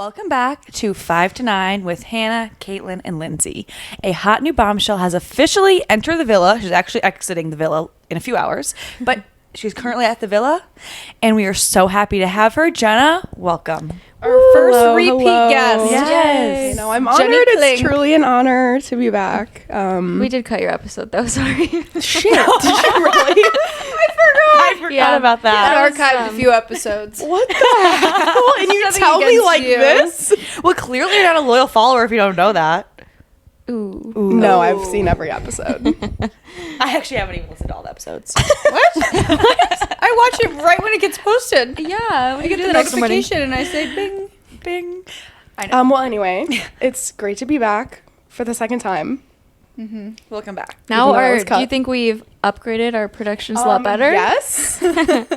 Welcome back to 5 to 9 with Hannah, Caitlin, and Lindsay. A hot new bombshell has officially entered the villa. She's actually exiting the villa in a few hours, but she's currently at the villa, and we are so happy to have her. Jenna, welcome. Our first repeat guest. Yes. You know, I'm honored. It's truly an honor to be back. We did cut your episode, though. Sorry. Shit. Did you really? I forgot about that. I archived a few episodes. What the hell? And you tell me like this? Well, clearly you're not a loyal follower if you don't know that. Ooh. No, I've seen every episode. I actually haven't even listened to all the episodes. What? I watch it right when it gets posted. Yeah. I get the notification and I say bing. Bing. I know. Well, anyway, it's great to be back for the second time. Welcome back. Now, Even though it was do you cut. think we've upgraded our productions a lot better? Yes.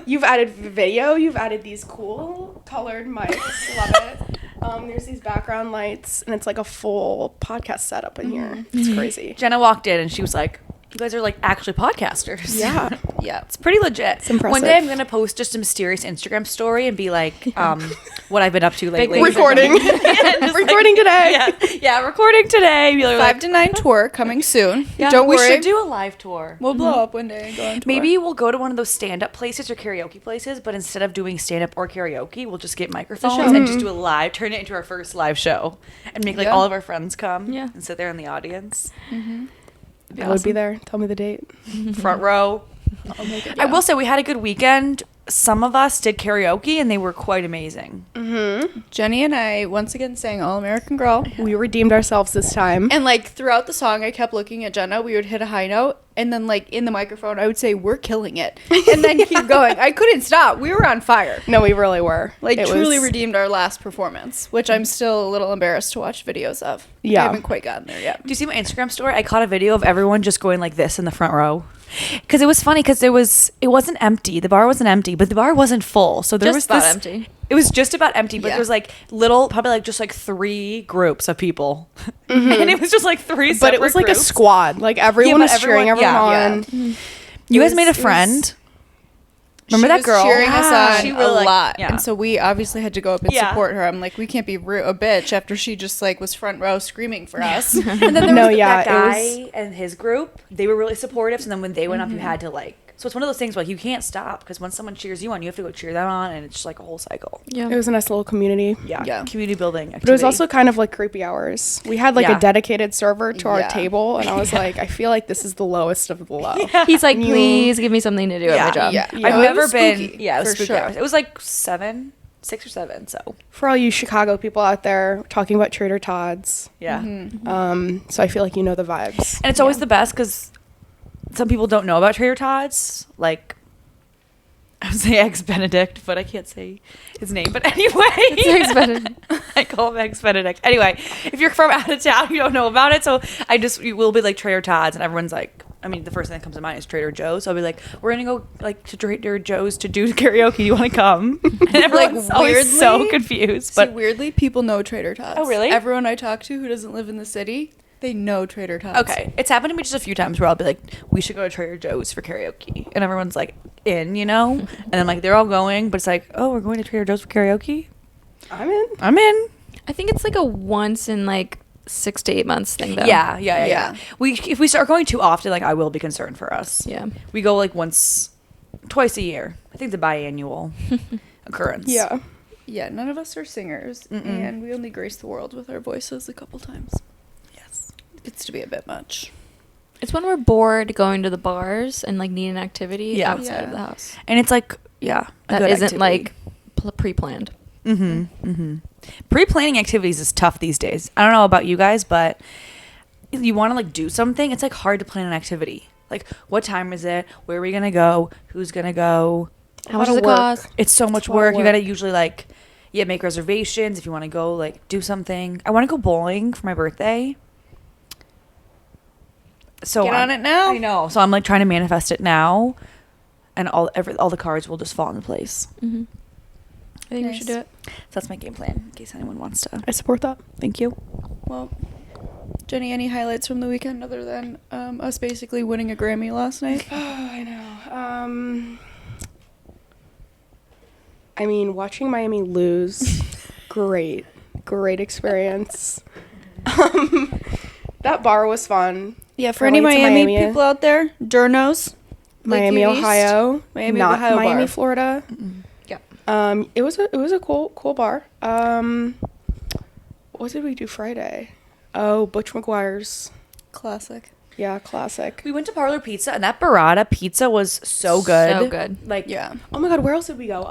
You've added video. You've added these cool colored mics. Love it. There's these background lights, and it's like a full podcast setup in here. It's crazy. Jenna walked in and she was like, you guys are like actually podcasters. Yeah. Yeah, it's pretty legit. It's impressive. One day I'm going to post just a mysterious Instagram story and be like, what I've been up to lately. Recording. Recording today. Yeah, recording today. Be like, 5 to 9 tour coming soon. yeah, Don't we worry. should do a live tour. We'll blow up one day and go on tour. Maybe we'll go to one of those stand-up places or karaoke places, but instead of doing stand-up or karaoke, we'll just get microphones and just do a live, turn it into our first live show, and make like all of our friends come and sit there in the audience. I would be there. Tell me the date. Front row. I'll make it. I will say we had a good weekend. Some of us did karaoke, and they were quite amazing. Jenny and I once again sang All American Girl. We redeemed ourselves this time. And like throughout the song, I kept looking at Jenna. We would hit a high note, and then like in the microphone, I would say, "We're killing it," and then keep going. I couldn't stop. We were on fire. No, we really were. Like It truly was- redeemed our last performance, which I'm still a little embarrassed to watch videos of. Yeah. I haven't quite gotten there yet. Do you see my Instagram story? I caught a video of everyone just going like this in the front row. Because it was funny because it wasn't empty. The bar wasn't empty, but the bar wasn't full. So there Just was about this, empty. It was just about empty, but Yeah. there was like probably like just like 3 groups of people. And it was just like 3 separate But it was like groups. a squad. Like everyone but was cheering everyone- everyone yeah, on. You guys was- made a it was- friend. Remember She that was girl? cheering us on She a really, like- lot, yeah. and so we obviously had to go up and Yeah. support her. I'm like, we can't be a bitch after she just like was front row screaming for us. And then there No, was yeah, that it guy and his group. They were really supportive. So then when they went up, you had to like. So it's one of those things where like, you can't stop because when someone cheers you on, you have to go cheer them on, and it's just like a whole cycle. Yeah. It was a nice little community. Yeah. Community building. Activity. But it was also kind of like creepy hours. We had like Yeah. a dedicated server to our Yeah. table, and I was like, I feel like this is the lowest of the low. He's like, You- please give me something to do at my job. Yeah. I've Yeah. It never was been. spooky, Yeah, it was for spooky sure. hours. It was like 6 or 7. So For all you Chicago people out there talking about Trader Todd's, yeah, so I feel like you know the vibes. and it's always the best because some people don't know about Trader Todd's. Like I would say Eggs Benedict, but I can't say his name. But anyway, I call him Eggs Benedict. Anyway, if you're from out of town, you don't know about it. So you will be like Trader Todd's, and everyone's like, I mean, the first thing that comes to mind is Trader Joe's. So I'll be like, we're gonna go like to Trader Joe's to do karaoke. You want to come? And everyone's always so weirdly- confused. See, But weirdly, people know Trader Todd's. Oh, really? Everyone I talk to who doesn't live in the city, they know Trader Todd's. okay, it's happened to me just a few times where I'll be like, we should go to Trader Joe's for karaoke, and everyone's like in, and then like they're all going, but it's like, oh, we're going to Trader Joe's for karaoke. I'm in. I'm in. I think it's like a once in like 6 to 8 months thing, though. Yeah. Yeah. If we start going too often, like I will be concerned for us. Yeah. We go like twice a year. I think it's a biannual occurrence. Yeah. Yeah, none of us are singers, and we only grace the world with our voices a couple times. Yes. It gets to be a bit much. It's when we're bored going to the bars and like need an activity Yeah. outside of Yeah. the house. And it's like, yeah, a That good isn't activity. like pre-planned. Pre-planning activities is tough these days. I don't know about you guys, but if you want to like do something, it's like hard to plan an activity. Like, what time is it? Where are we gonna go? Who's gonna go? How much lot does of it work. cost? It's so much a lot of work. You work. gotta usually like, make reservations if you want to go like do something. I want to go bowling for my birthday. So Get on it now. I know. So I'm like trying to manifest it now, and all the cards will just fall into place. I think we should do it. So that's my game plan in case anyone wants to. I support that. Thank you. Well, Jenny, any highlights from the weekend other than us basically winning a Grammy last night? I know. I mean, watching Miami lose, great. great experience. That bar was fun. Yeah, for any Miami people out there, Durnos, Miami, Ohio, Miami, not Ohio Miami, bar. Florida. Yeah. It was a cool bar. What did we do Friday? Oh, Butch McGuire's. Classic. Yeah, classic. We went to Parlor Pizza, and that burrata pizza was so good. So good. Like, Yeah. Oh my God, where else did we go?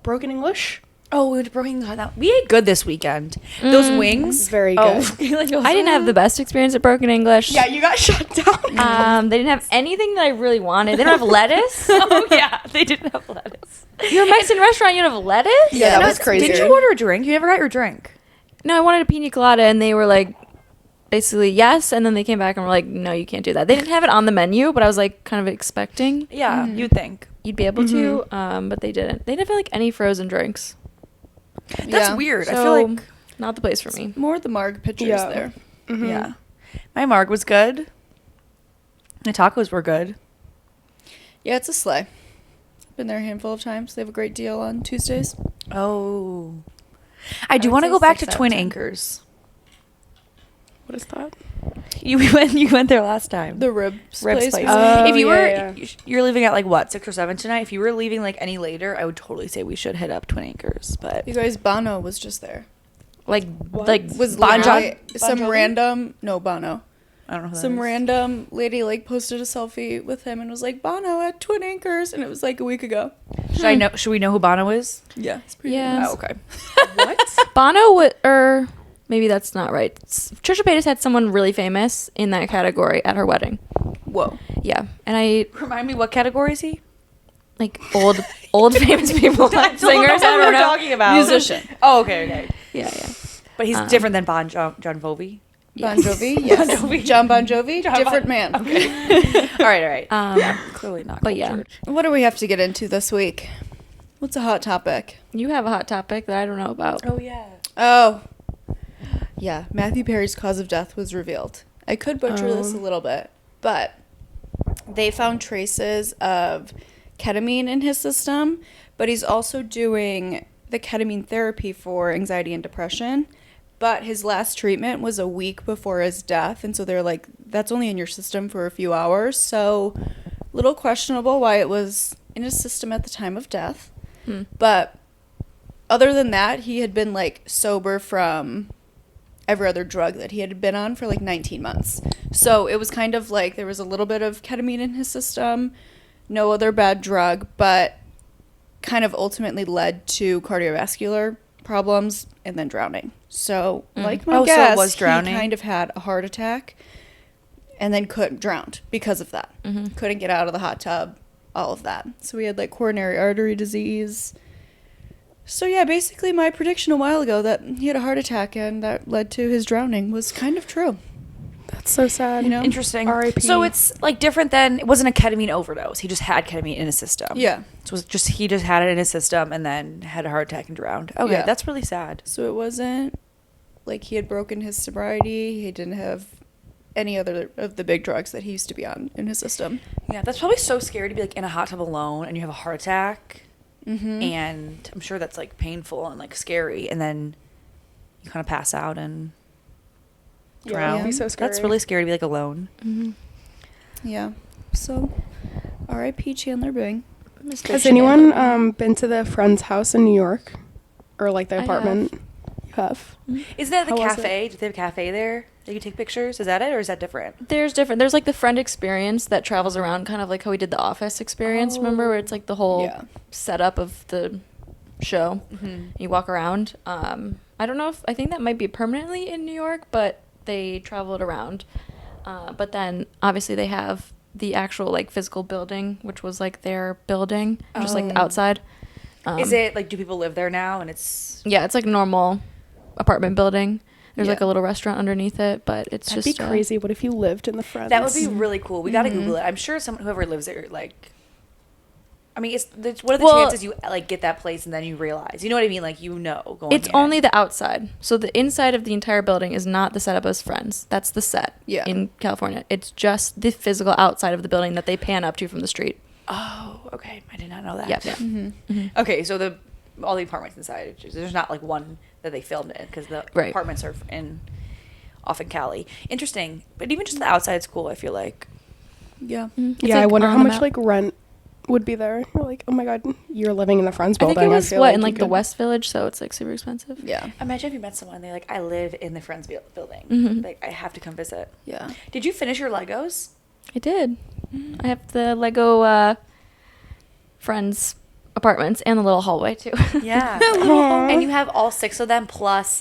Broken English. oh, we went to Broken English. We ate good this weekend. Those wings, Very oh, good. like, I didn't have the best experience at Broken English. Yeah, you got shut down. They didn't have anything that I really wanted. They don't have lettuce. Oh yeah, they didn't have lettuce. You're a Mexican restaurant. You don't have lettuce? Yeah, that was crazy. Didn't you order a drink? You never got your drink. No, I wanted a pina colada, and they were like, basically yes, and then they came back and were like, no, you can't do that. They didn't have it on the menu, but I was like kind of expecting Yeah, you'd think. you'd be able to, but they didn't. They didn't have like any frozen drinks. That's Yeah. weird. So, I feel like not the place for me. More the marg pictures Yeah. there. yeah. My marg was good. My tacos were good. Yeah, it's a sleigh. Been there a handful of times. They have a great deal on Tuesdays. Oh, I do would want to say go back 6 to out of Twin 10. Anchors. What is that? You went there last time. The ribs Ribs place. Oh, if you were, yeah. you're leaving at like what 6 or 7 tonight. If you were leaving like any later, I would totally say we should hit up Twin Anchors. But You guys, Bono was just there. like Was Bon literally Jovi? some Bon Jovi? random Bono. I don't know who that Some is. random lady like posted a selfie with him and was like Bono at Twin Anchors, and it was like a week ago. Should we know who Bono is? Yeah, it's pretty Yeah. Oh, okay. What? Bono would, or maybe that's not right. Trisha Paytas had someone really famous in that category at her wedding. Whoa. Yeah, and I Remind me, what category is he? like old famous people, not singers. I don't know. Talking about Musician. Oh, okay. Yeah, yeah. But he's different than John Jovi. Bon Jovi, yes. Jovi. John Bon Jovi, different man. Okay. all right. Clearly not. But yeah. cultured. What do we have to get into this week? What's a hot topic? You have a hot topic that I don't know about. Oh yeah. Oh, yeah. Matthew Perry's cause of death was revealed. I could butcher this a little bit, but they found traces of ketamine in his system, but he's also doing the ketamine therapy for anxiety and depression. But his last treatment was a week before his death, and so they're like, that's only in your system for a few hours, so a little questionable why it was in his system at the time of death. But other than that, he had been like sober from every other drug that he had been on for like 19 months. So it was kind of like there was a little bit of ketamine in his system, no other bad drug, but kind of ultimately led to cardiovascular problems and then drowning. So like my Oh, so it guess, was drowning? he kind of had a heart attack and then drowned because of that. Couldn't get out of the hot tub, all of that. So he had like coronary artery disease. So yeah, basically my prediction a while ago that he had a heart attack and that led to his drowning was kind of true. That's so sad. You know? Interesting. R.I.P. So it's like different than, it wasn't a ketamine overdose. He just had ketamine in his system. Yeah. So it was just, he just had it in his system and then had a heart attack and drowned. Okay, Yeah. that's really sad. So it wasn't like he had broken his sobriety. He didn't have any other of the big drugs that he used to be on in his system. Yeah, that's probably so scary to be like in a hot tub alone and you have a heart attack. And I'm sure that's like painful and like scary. And then you kind of pass out and drown. it'd be so scary. That's really scary to be like alone. Yeah. So R.I.P. Chandler Bing. Has anyone been to the friend's house in New York, or like the I apartment? You have. Isn't that the How was cafe? Do they have a cafe there? They can take pictures? Is that it or is that different? There's like the friend experience that travels around, kind of like how we did the Office experience. Remember, where it's like the whole Yeah. setup of the show. You walk around. I don't know if I think that might be permanently in New York, but they traveled around. But then obviously they have the actual like physical building, which was like their building, just like the outside. Is it like, do people live there now and it's... Yeah, it's like a normal apartment building. There's like Yeah. a little restaurant underneath it, but it's That'd just be crazy. What if you lived in the friends? That would be really cool. We got to Google it. I'm sure whoever lives there, like... I mean, what are the chances you like get that place and then you realize? You know what I mean? Like, you know, going It's in. only the outside. So the inside of the entire building is not the setup as Friends. That's the set in California. It's just the physical outside of the building that they pan up to from the street. Oh, okay. I did not know that. Yeah. Okay, so all the apartments inside. There's not like one that they filmed in because the Right. apartments are off in Cali. Interesting, but even just the outside is cool. I feel like. Yeah. It's Yeah, I like wonder on how the much map. like rent would be there. You're like, oh my god, you're living in the Friends I building. think it was feel what in you like the could- West Village, so it's like super expensive. Yeah. Imagine if you met someone and they're like, I live in the Friends building. Mhm. Like, I have to come visit. Yeah. Did you finish your Legos? I did. I have the Lego Friends apartments and the little hallway too. Yeah. Aw. And you have all 6 of them plus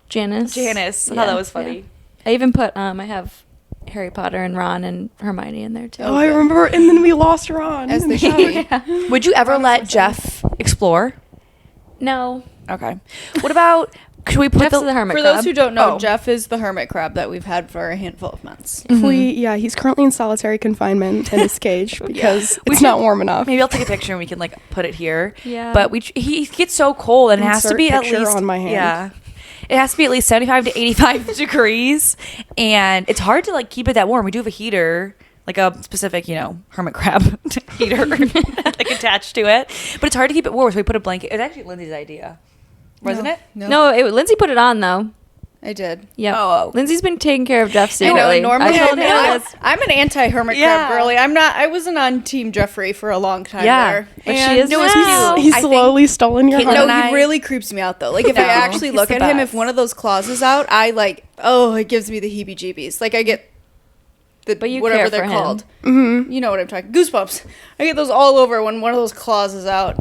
Janice. Janice. I Yeah, thought that was funny. yeah. I even put I have Harry Potter and Ron and Hermione in there too. Oh, I remember. And then we lost Ron. As they should. Yeah. Would you ever Ron let was Jeff explore? No. Okay. What about, should we put Jeff's the hermit For crab. those who don't know, Oh. Jeff is the hermit crab that we've had for a handful of months. If he's currently in solitary confinement in his cage because it's not warm enough. Maybe I'll take a picture and we can like put it here. Yeah. But he gets so cold and it has to Insert be at picture least on my hand. Yeah. It has to be at least 75 to 85 degrees, and it's hard to like keep it that warm. We do have a heater, like a specific, hermit crab heater like attached to it, but it's hard to keep it warm. So we put a blanket. It was actually Lindsay's idea, wasn't it? No, Lindsay put it on though. I did. Yeah. Oh. Lindsay's been taking care of Jeff I secretly. know. And normally, I told him I'm an anti-hermit Yeah. crab girly. I wasn't on Team Jeffrey for a long time Yeah, there. but she And is No, it's now. cute. He's I think slowly stolen your Caitlin heart. No, and he I- really creeps me out though. Like if I No, actually he's look the at him, best. if one of those claws is out, it gives me the heebie-jeebies. Like I get But you whatever care they're for him. called. You know what I'm talking. Goosebumps. I get those all over when one of those claws is out.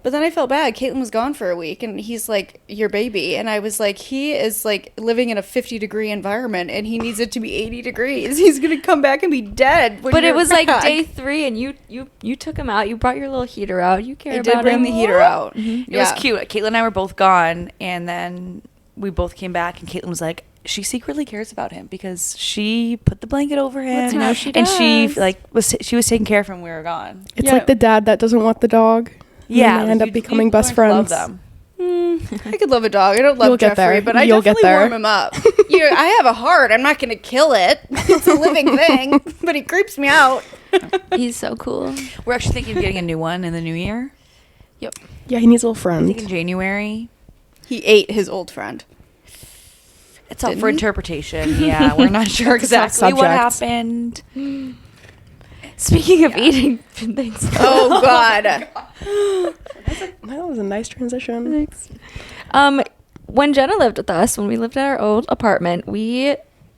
But then I felt bad. Caitlin was gone for a week, and he's like your baby, and I was like, he is like living in a 50-degree environment, and he needs it to be 80 degrees. He's gonna come back and be dead. when But it you're was like back. day 3, and you took him out. You brought your little heater out. You care I about did bring him. the heater out. It was cute. Caitlin and I were both gone, and then we both came back, and Caitlin was like, she secretly cares about him because she put the blanket over him, You know she and she does. like was taking care of him when we were gone. It's Yeah. like the dad that doesn't want the dog. Yeah, And they end up you- becoming you best learn to love friends. them. I could love a dog. I don't love You'll get Jeffrey, there. but I You'll get definitely there. warm him up. I have a heart. I'm not going to kill it. It's a living thing, but he creeps me out. He's so cool. We're actually thinking of getting a new one in the new year. Yep. Yeah, he needs a little I friend. think in January. He ate his old friend. It's up Didn't for he? interpretation. Yeah, we're not sure It's a tough exactly what subject. happened. Speaking of eating things. Oh, God. That was a nice transition. When Jenna lived with us, when we lived at our old apartment, we,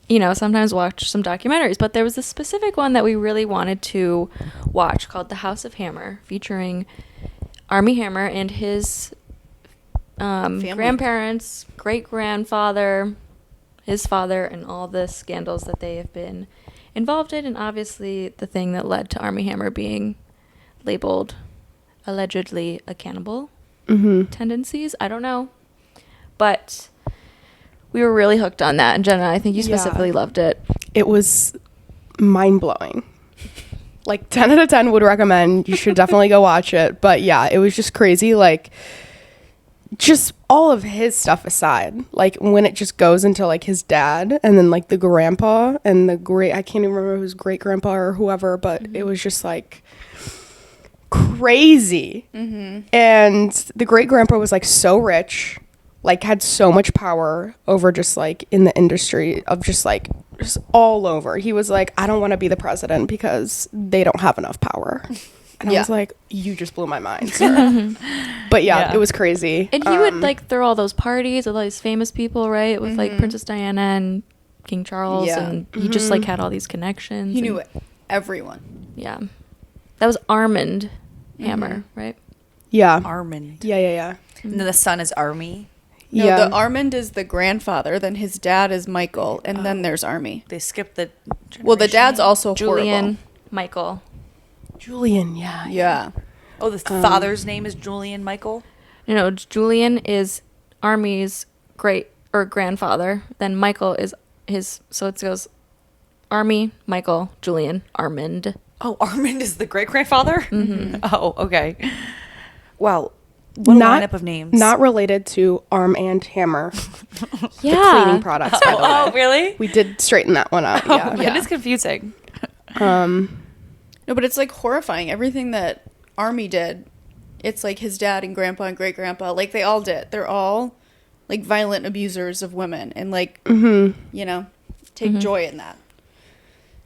sometimes watch some documentaries, but there was a specific one that we really wanted to watch called The House of Hammer, featuring Armie Hammer and his grandparents, great-grandfather, his father, and all the scandals that they have been involved in, and obviously the thing that led to Armie Hammer being labeled allegedly a cannibal tendencies. I don't know. But we were really hooked on that. And Jenna, I think you Yeah. specifically loved it. It was mind-blowing. Like 10 out of 10 would recommend. You should definitely go watch it. But yeah, it was just crazy. Like just all of his stuff aside, like when it just goes into like his dad and then like the grandpa and I can't even remember who's great grandpa or whoever, but it was just like crazy. And the great grandpa was like so rich, like had so much power over just like in the industry of just like just all over. He was like, I don't want to be the president because they don't have enough power. And I Yeah. was like, you just blew my mind, sir. But yeah, it was crazy. And he would like throw all those parties with all these famous people, right? With like Princess Diana and King Charles. Yeah. And he just like had all these connections. He knew and- everyone. Yeah. That was Armand Hammer, right? Yeah. Armand. Yeah. And then the son is Armie. No, Yeah. the Armand is the grandfather, then his dad is Michael, and then there's Armie. They skipped the Well, the generation. dad's also Julian, horrible. Michael. Julian, yeah. Yeah. Oh, the father's name is Julian Michael. No, Julian is Armie's grandfather. Then Michael is his. So it goes Armie, Michael, Julian, Armand. Oh, Armand is the great grandfather. Oh, okay. Wow, what a lineup of names. Not related to Arm and Hammer, Yeah. the cleaning products, by the way. Oh, really? We did straighten that one out. Yeah. That is confusing. No, but it's like horrifying. Everything that Armie did it's like his dad and grandpa and great grandpa, like they all did. They're all like violent abusers of women and like, you know, take joy in that.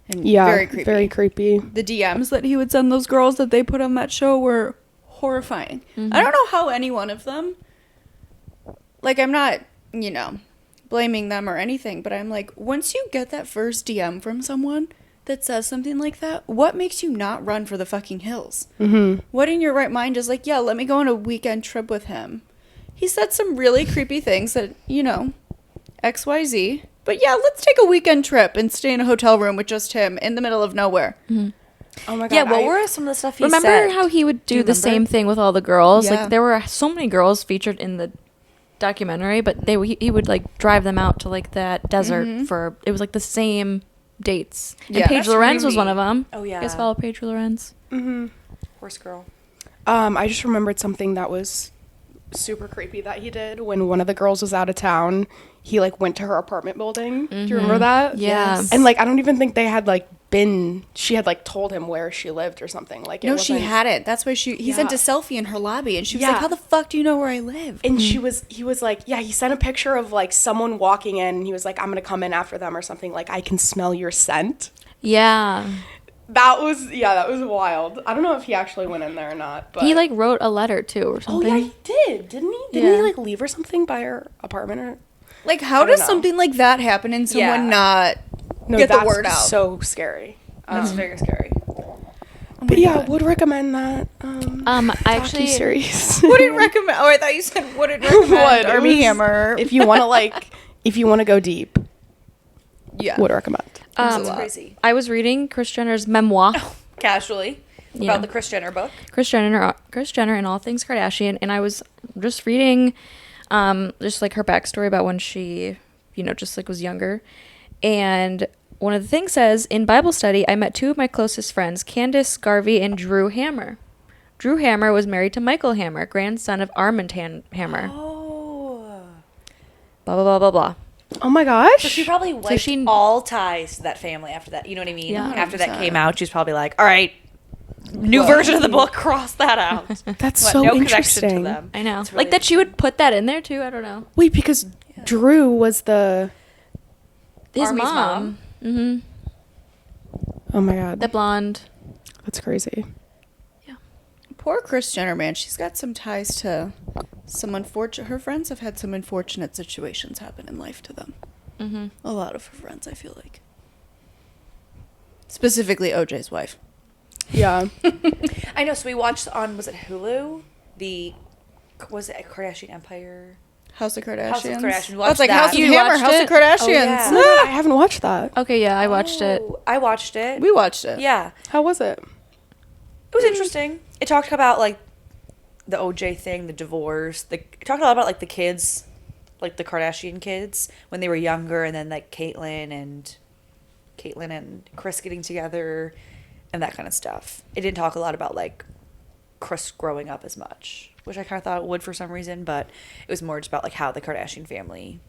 And very creepy. Very creepy. The DMs that he would send those girls that they put on that show were horrifying. I don't know how any one of them, like, I'm not, you know, blaming them or anything, but I'm like, once you get that first DM from someone that says something like that, what makes you not run for the fucking hills? What in your right mind is like, yeah, let me go on a weekend trip with him? He said some really creepy things that, you know, XYZ. But yeah, let's take a weekend trip and stay in a hotel room with just him in the middle of nowhere. Oh my god! Yeah, what were some of the stuff he remember said? How he would do the same thing with all the girls? Yeah. Like there were so many girls featured in the documentary, but he would like drive them out to like that desert for it was like the same dates. And Yeah. Paige Lorenz was one of them. Oh yeah, You guys follow Paige Lorenz? Horse girl. I just remembered something that was super creepy that he did when one of the girls was out of town. He like went to her apartment building. Do you remember that? Yeah. And like I don't even think they had like she had like told him where she lived or something. Like No, she hadn't. That's why he sent a selfie in her lobby and she was like, how the fuck do you know where I live? And he was like, yeah, he sent a picture of like someone walking in and he was like, I'm gonna come in after them or something, like I can smell your scent. Yeah. That was wild. I don't know if he actually went in there or not, but He like wrote a letter too or oh something. yeah, he did, didn't he? Didn't he like leave her something by her apartment or Like, how does something like that happen and someone not get the word out? So scary. That's very scary. But yeah, would recommend that. I actually series. Wouldn't recommend. Oh, I thought you said wouldn't recommend Armie Hammer. If you want to go deep, Yeah, would recommend. That's crazy. I was reading Kris Jenner's memoir. Casually about the Kris Jenner book. Kris Jenner and all things Kardashian, and I was just reading just like her backstory about when she, you know, just like was younger. And one of the things says, in Bible study, I met two of my closest friends, Candace Garvey and Drew Hammer. Drew Hammer was married to Michael Hammer, grandson of Armie Hammer. Oh. Blah, blah, blah, blah, blah. Oh my gosh. So she probably wiped all ties to that family after that. You know what I mean? Yeah. After that came out, she's probably like, all right, new version of the book, cross that out. That's What, so no interesting. connection to them. I know. It's really Like that she would put that in there too. I don't know. Wait, because Drew was the. His Armie's mom. Mm-hmm. Oh my god. The blonde. That's crazy. poor Kris Jenner, man. She's got some ties to some unfortunate. Her friends have had some unfortunate situations happen in life to them. Mm-hmm. A lot of her friends, I feel like. Specifically, OJ's wife. Yeah. I know. So we watched on, was it Hulu? Was it Kardashian Empire? House of Kardashians. House of Kardashians. We Oh, it's like watched House that. of You Hammer, watched House it? of Kardashians. Oh, yeah. No, I haven't watched that. Okay, yeah, I watched it. I watched it. We watched it. Yeah. How was it? It was interesting. It talked about, like, the OJ thing, the divorce. It talked a lot about, like, the kids, like, the Kardashian kids when they were younger, and then, like, Caitlyn and Kris getting together and that kind of stuff. It didn't talk a lot about, like, Kris growing up as much, which I kind of thought it would for some reason, but it was more just about, like, how the Kardashian family...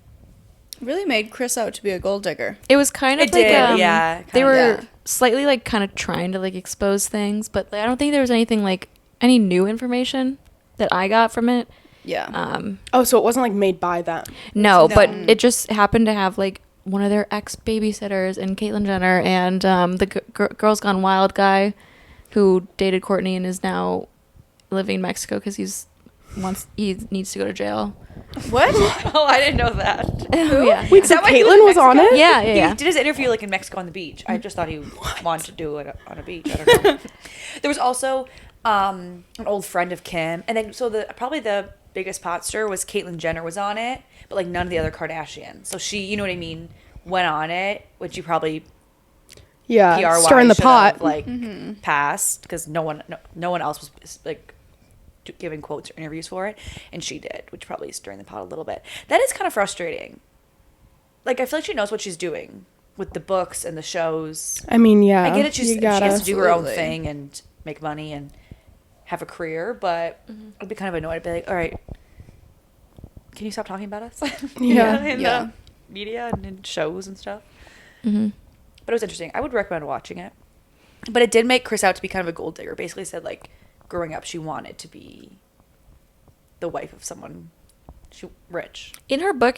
Really made Kris out to be a gold digger. It was kind of It like did, yeah, they kinda, were yeah. slightly like kind of trying to like expose things, but I don't think there was anything like any new information that I got from it. Yeah. Oh, so it wasn't like made by them. No, No. but it just happened to have like one of their ex babysitters and Caitlyn Jenner and the Girls Gone Wild guy who dated Courtney and is now living in Mexico because he needs to go to jail. What? Oh, I didn't know that. Yeah. Wait, Is so that why he Caitlyn was on Mexico? it? Yeah, He yeah. did his interview like in Mexico on the beach. I just thought he wanted to do it on a beach. I don't know. There was also an old friend of Kim, and then probably the biggest pot stir was Caitlyn Jenner was on it, but like none of the other Kardashians. So she, you know what I mean, went on it, which you probably Yeah. PR Stirring the should pot. have, like passed because no one else was like giving quotes or interviews for it, and she did, which probably is stirring the pot a little bit. That is kind of frustrating. Like, I feel like she knows what she's doing with the books and the shows. I mean, yeah. I get it. She gotta. has to do her own Absolutely. thing and make money and have a career, but I'd be kind of annoyed. I'd be like, all right, can you stop talking about us? Yeah. In Yeah. the media and in shows and stuff. Mm-hmm. But it was interesting. I would recommend watching it. But it did make Kris out to be kind of a gold digger. Basically said, like, growing up, she wanted to be the wife of someone rich. In her book,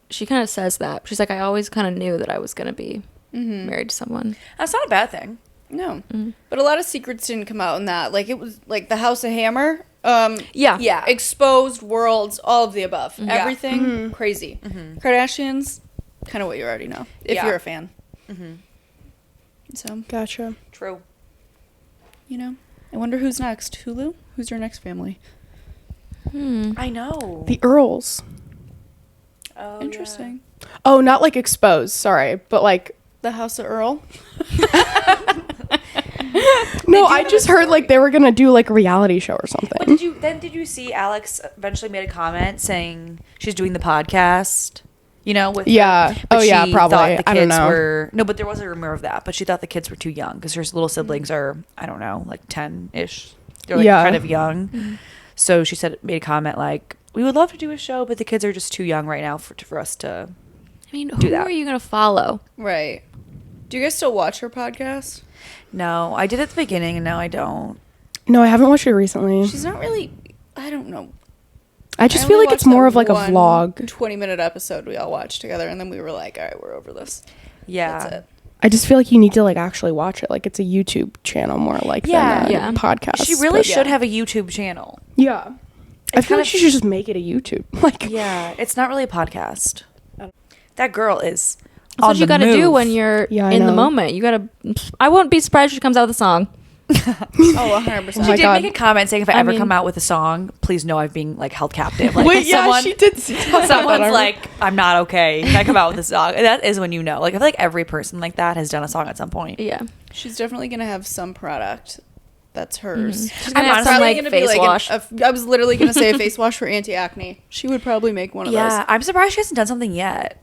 she kind of says that. She's like, I always kind of knew that I was going to be married to someone. That's not a bad thing. No. But a lot of secrets didn't come out in that. Like, it was like the House of Hammer. Yeah. Exposed worlds, all of the above. Yeah. Everything crazy. Kardashians, kind of what you already know if you're a fan. So Gotcha. True. You know, I wonder who's next. Hulu? Who's your next family? I know. The Earls. Oh, Interesting. Oh, not like exposed. Sorry, but like The House of Earl. no, I just heard like they were gonna do like a reality show or something. But did you see Alex eventually made a comment saying she's doing the podcast? You know, with Yeah. her, but Oh, yeah, she probably. thought the I don't kids know. were no, but there was a rumor of that. But she thought the kids were too young because her little siblings are, I don't know, like 10-ish. They're like Yeah. kind of young. So she made a comment like, "We would love to do a show, but the kids are just too young right now for us to." I mean, Do who that. are you going to follow? Right. Do you guys still watch her podcast? No, I did at the beginning, and now I don't. No, I haven't watched it recently. She's not really, I don't know. I just I feel only like it's watched more that of like a one vlog. 20-minute episode we all watched together, and then we were like, all right, we're over this. Yeah. That's it. I just feel like you need to like actually watch it. Like it's a YouTube channel more like Yeah. than a Yeah. podcast. She really but- should have a YouTube channel. Yeah. I feel kind like of- she should just make it a YouTube. Like Yeah, it's not really a podcast. That girl is. That's what you got to do when you're Yeah, I in the know. moment. You got to. I won't be surprised if she comes out with a song. Oh, 100%. Oh She my did God. make a comment saying if I I ever mean- come out with a song, please know I'm being like held captive. Like Wait, yeah, someone, she did. someone's like, I'm not okay. If I come out with a song, and that is when you know. Like I feel like every person like that has done a song at some point. Yeah. She's definitely going to have some product that's hers. She's I'm gonna have honestly some Probably like gonna be face like wash. I was literally going to say a face wash for anti-acne. She would probably make one of Yeah, those. I'm surprised she hasn't done something yet.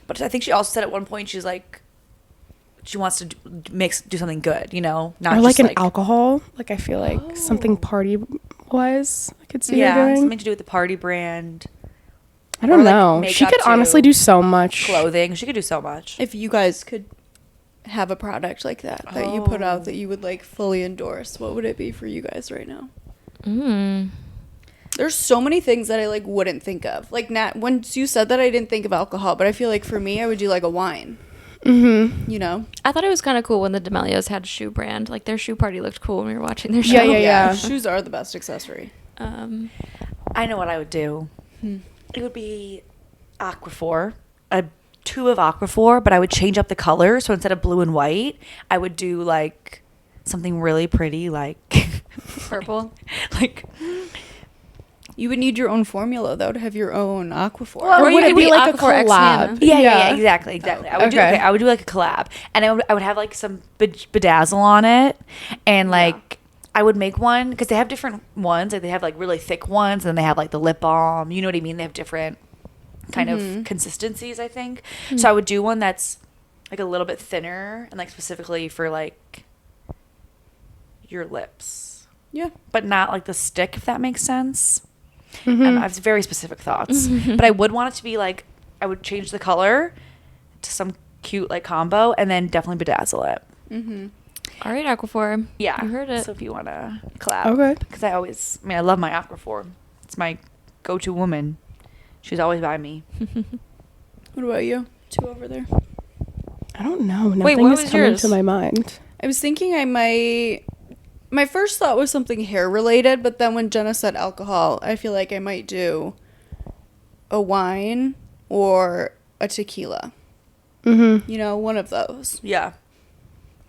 But I think she also said at one point she's like, she wants to do something good, you know, not Or just like an alcohol. Like I feel like something party wise. I could see her doing. something to do with the party brand, I don't or, like, know. She makeup could honestly too. do so much. clothing. She could do so much. If you guys could have a product like that you put out that you would like fully endorse, what would it be for you guys right now? There's so many things that I like wouldn't think of. Like once you said that, I didn't think of alcohol, but I feel like for me, I would do like a wine. Mm-hmm. You know? I thought it was kind of cool when the D'Amelios had a shoe brand. Like their shoe party looked cool when we were watching their show. Yeah, yeah, yeah. Shoes are the best accessory. I know what I would do. It would be Aquaphor, a tube of Aquaphor, but I would change up the color. So instead of blue and white, I would do like something really pretty, like Purple. like You would need your own formula though to have your own Aquaphor. Well, Or would it be like a Aquaphor X collab? Hannah. yeah, exactly. I would do Okay. I would do like a collab, and I would have like some bedazzle on it, and like I would make one because they have different ones. Like they have like really thick ones, and then they have like the lip balm. You know what I mean? They have different kind of consistencies, I think. So I would do one that's like a little bit thinner and like specifically for like your lips. Yeah. But not like the stick, if that makes sense. Mm-hmm. I have very specific thoughts. But I would want it to be like, I would change the color to some cute like combo and then definitely bedazzle it. All right, Aquaphor. Yeah. You heard it. So if you want to collab. Okay. Because I love my Aquaphor. It's my go-to woman. She's always by me. What about you? Two over there. I don't know. Nothing Wait, what is was coming yours? to my mind. I was thinking I might. My first thought was something hair related, but then when Jenna said alcohol, I feel like I might do a wine or a tequila. Mm-hmm. You know, one of those. Yeah.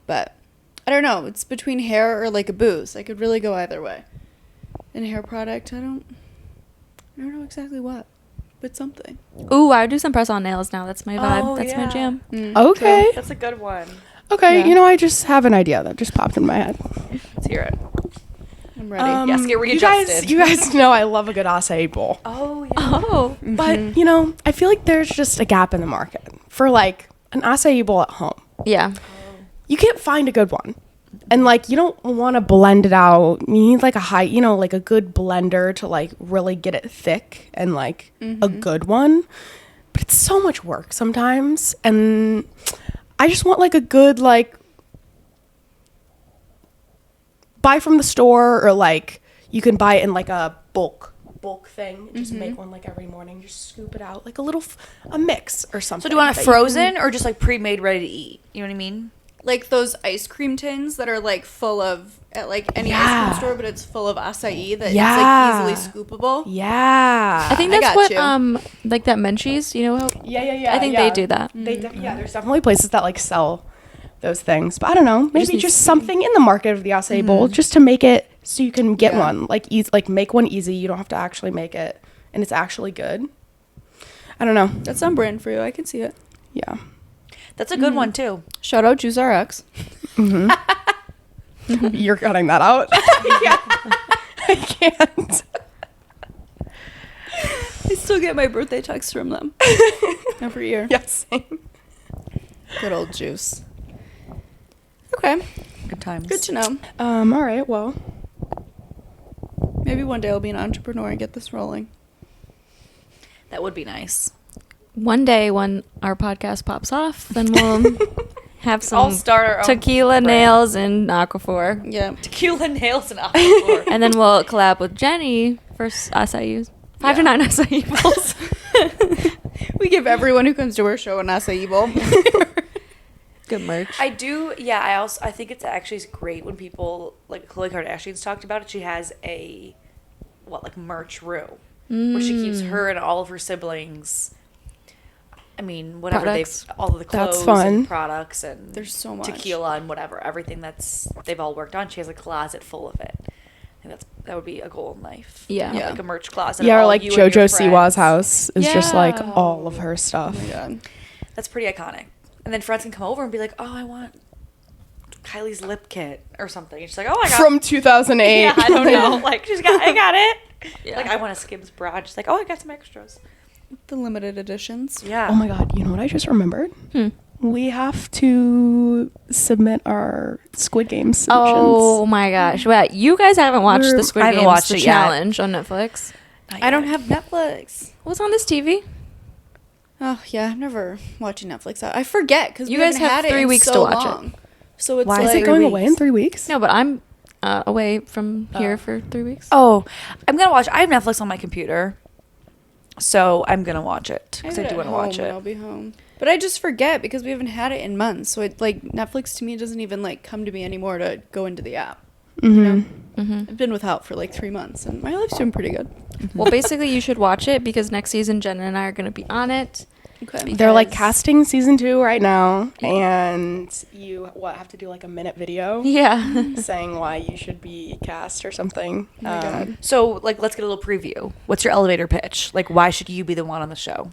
But I don't know. It's between hair or like a booze. I could really go either way. And hair product, I don't know exactly what, but something. Ooh, I would do some press on nails now. That's my vibe. Oh, That's my yeah. jam. Okay. That's a good one. Okay. Yeah. You know, I just have an idea that just popped in my head. Let's hear it. I'm ready. Yes, get readjusted. You guys know I love a good acai bowl. Oh, yeah. Oh. But, you know, I feel like there's just a gap in the market for like an acai bowl at home. Yeah. You can't find a good one. And like, you don't want to blend it out. You need like like a good blender to like really get it thick and like a good one. But it's so much work sometimes. And I just want like a good like buy from the store, or like you can buy it in like a bulk thing. Just make one like every morning. Just scoop it out like a little a mix or something. So do you want it frozen or just like pre-made, ready to eat? You know what I mean? Like those ice cream tins that are like full of at like any ice cream store, but it's full of acai that it's like easily scoopable. Yeah, I think that's what like that Menchie's, you know how yeah. I think they do that. There's definitely places that like sell those things, but I don't know, maybe just something in the market of the acai bowl just to make it so you can get one like make one easy. You don't have to actually make it, and it's actually good. I don't know. That's on brand for you. I can see it. Yeah. That's a good one too. Shout out Juice RX. You're cutting that out. I can't. I still get my birthday text from them every year. Yes. Same. Good old Juice. Okay. Good times. Good to know. All right. Well, maybe one day I'll be an entrepreneur and get this rolling. That would be nice. One day when our podcast pops off, then we'll have some I'll start our own tequila brand. nails and aquaphor. Yeah. Tequila nails and aquaphor. And then we'll collab with Jenny for acai. 5 to 9 acai bowls. We give everyone who comes to our show an acai bowl. Good merch. I do, yeah. I think it's actually great when people like Khloe Kardashian's talked about it. She has a merch room where she keeps her and all of her siblings. I mean, whatever Products. all of the clothes That's fun. and products and There's so much. tequila and whatever, everything they've all worked on. She has a closet full of it. I think that would be a goal in life. Yeah. Have, like a merch closet. yeah, of or all like you and your JoJo Siwa's friends. house is just like Yeah. all of her stuff. Oh my god. That's pretty iconic. And then friends can come over and be like, "Oh, I want Kylie's lip kit or something." And she's like, "Oh, I got From 2008. Yeah, I don't know. Like I got it. Yeah. Like I want a Skims bra. She's like, "Oh, I got some extras." The limited editions. Yeah. Oh my god, you know what I just remembered? We have to submit our Squid Game submissions. Oh my gosh. Wait, you guys haven't watched the Squid I haven't Games watched the it yet. challenge on Netflix? I don't have Netflix. What's on this TV? Oh yeah, I'm never watching Netflix. I forget because You guys have 3 weeks to watch it. So it's Why like is it going away in 3 weeks? No, but I'm away from here for 3 weeks. Oh, I'm gonna watch. I have Netflix on my computer, so I'm gonna watch it because I do want to watch I'll it. be home. But I just forget because we haven't had it in months. So it like Netflix to me doesn't even like come to me anymore to go into the app. You know? I've been without for like 3 months and my life's doing pretty good. Well, basically, you should watch it because next season, Jenna and I are going to be on it. Okay. They're like because- casting season 2 right now, and you have to do like a minute video Yeah. saying why you should be cast or something. Oh my God. So, like, let's get a little preview. What's your elevator pitch? Like, why should you be the one on the show?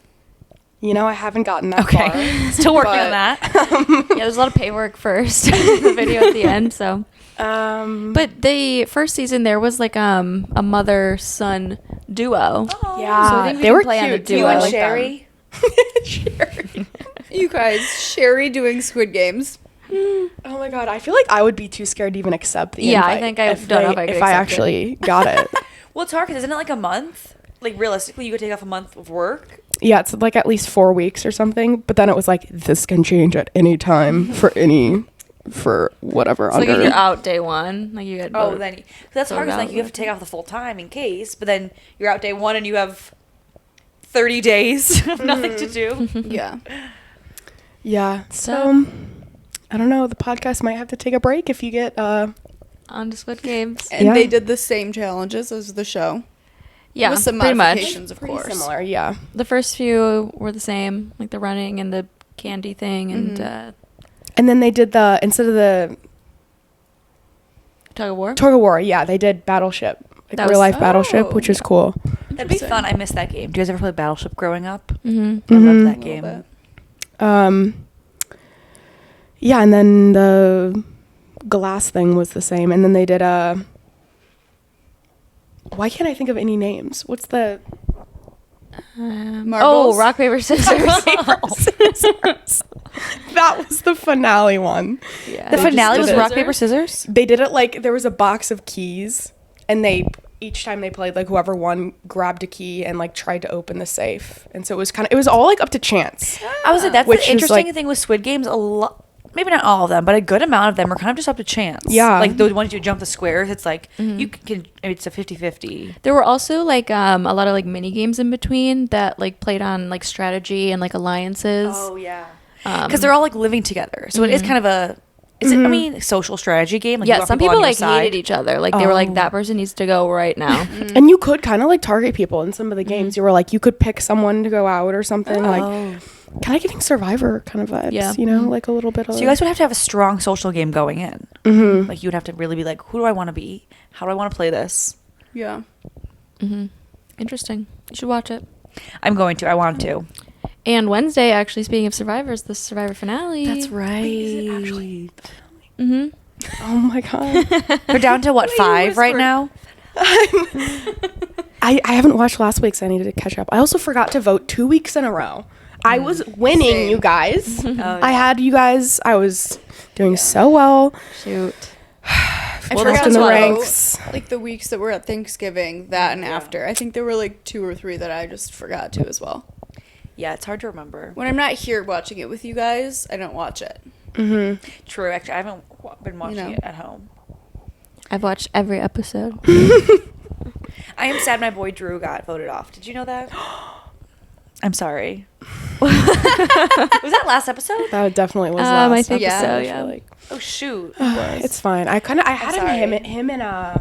You know, I haven't gotten that far. Still working But- on that. Yeah, there's a lot of paperwork first, the video at the end. So, but the first season there was like a mother-son duo. yeah, So I think we they can were play on a cute. duo. You I and like Sherry. Sherry. You guys, Sherry doing Squid Games. Oh my god, I feel like I would be too scared to even accept the Yeah, I invite think I don't know if I could if I accept it. actually got it. Well, it's hard because isn't it like a month? Like, realistically, you could take off a month of work. Yeah, it's like at least 4 weeks or something. But then it was like, this can change at any time for whatever. So like if you're out day one, like you get. Oh, then that's So hard. 'Cause, like, you have to take off the full time in case, but then you're out day one and you have 30 days of nothing to do. Yeah. Yeah. So, I don't know. The podcast might have to take a break if you get on to Squid Games. And Yeah. they did the same challenges as the show. Yeah, With some pretty much. modifications, of course. similar. Yeah. The first few were the same, like the running and the candy thing and And then they did instead of the tug of war. tug of war, yeah, they did Battleship. Like That was- real life Battleship, which is cool. That'd be fun. I missed that game. Do you guys ever play Battleship growing up? Mm-hmm. I loved Mhm. that A game. little Yeah, and then the glass thing was the same. And then they did why can't I think of any names? What's the Marbles? Oh, rock paper scissors. that was the finale one. Yeah. The They finale just was did it. rock, paper, scissors? They did it like there was a box of keys, and each time they played, like whoever won grabbed a key and like tried to open the safe. And so it was all like up to chance. I was like, that's Which the is, interesting like- thing with Squid Games. maybe not all of them, but a good amount of them are kind of just up to chance. Yeah. Like the ones you jump the squares, it's like you can it's a 50-50. There were also like a lot of like mini games in between that like played on like strategy and like alliances. Oh yeah. Because they're all like living together. So it is kind of a I mean, social strategy game. Like, Yeah, you want some on people your like side. hated each other. Like they were like, that person needs to go right now. And you could kind of like target people in some of the games. You were like, you could pick someone to go out or something. Like, kind of giving Survivor kind of vibes. Yeah. You know, like a little bit of. So you guys would have to have a strong social game going in. Like you would have to really be like, who do I want to be? How do I want to play this? Yeah. Interesting. You should watch it. I'm going to. I want to. And Wednesday, actually, speaking of Survivors, the Survivor finale. That's right. Mm-hmm. Oh my god. We're down to what, 5 right now? I haven't watched last week's. I needed to catch up. I also forgot to vote 2 weeks in a row. I was winning, Same. you guys. yeah. I had you guys. I was doing so well. Shoot. I Well, forgot that's in to the vote, ranks. like the weeks that were at Thanksgiving, that and after. I think there were like 2 or 3 that I just forgot to as well. Yeah, it's hard to remember. When I'm not here watching it with you guys, I don't watch it. True. Actually, I haven't been watching know. it at home. I've watched every episode. I am sad my boy Drew got voted off. Did you know that? I'm sorry. Was that last episode? That definitely was I last think episode, so, I yeah. feel like. Oh, shoot. It's fine. I had sorry. him and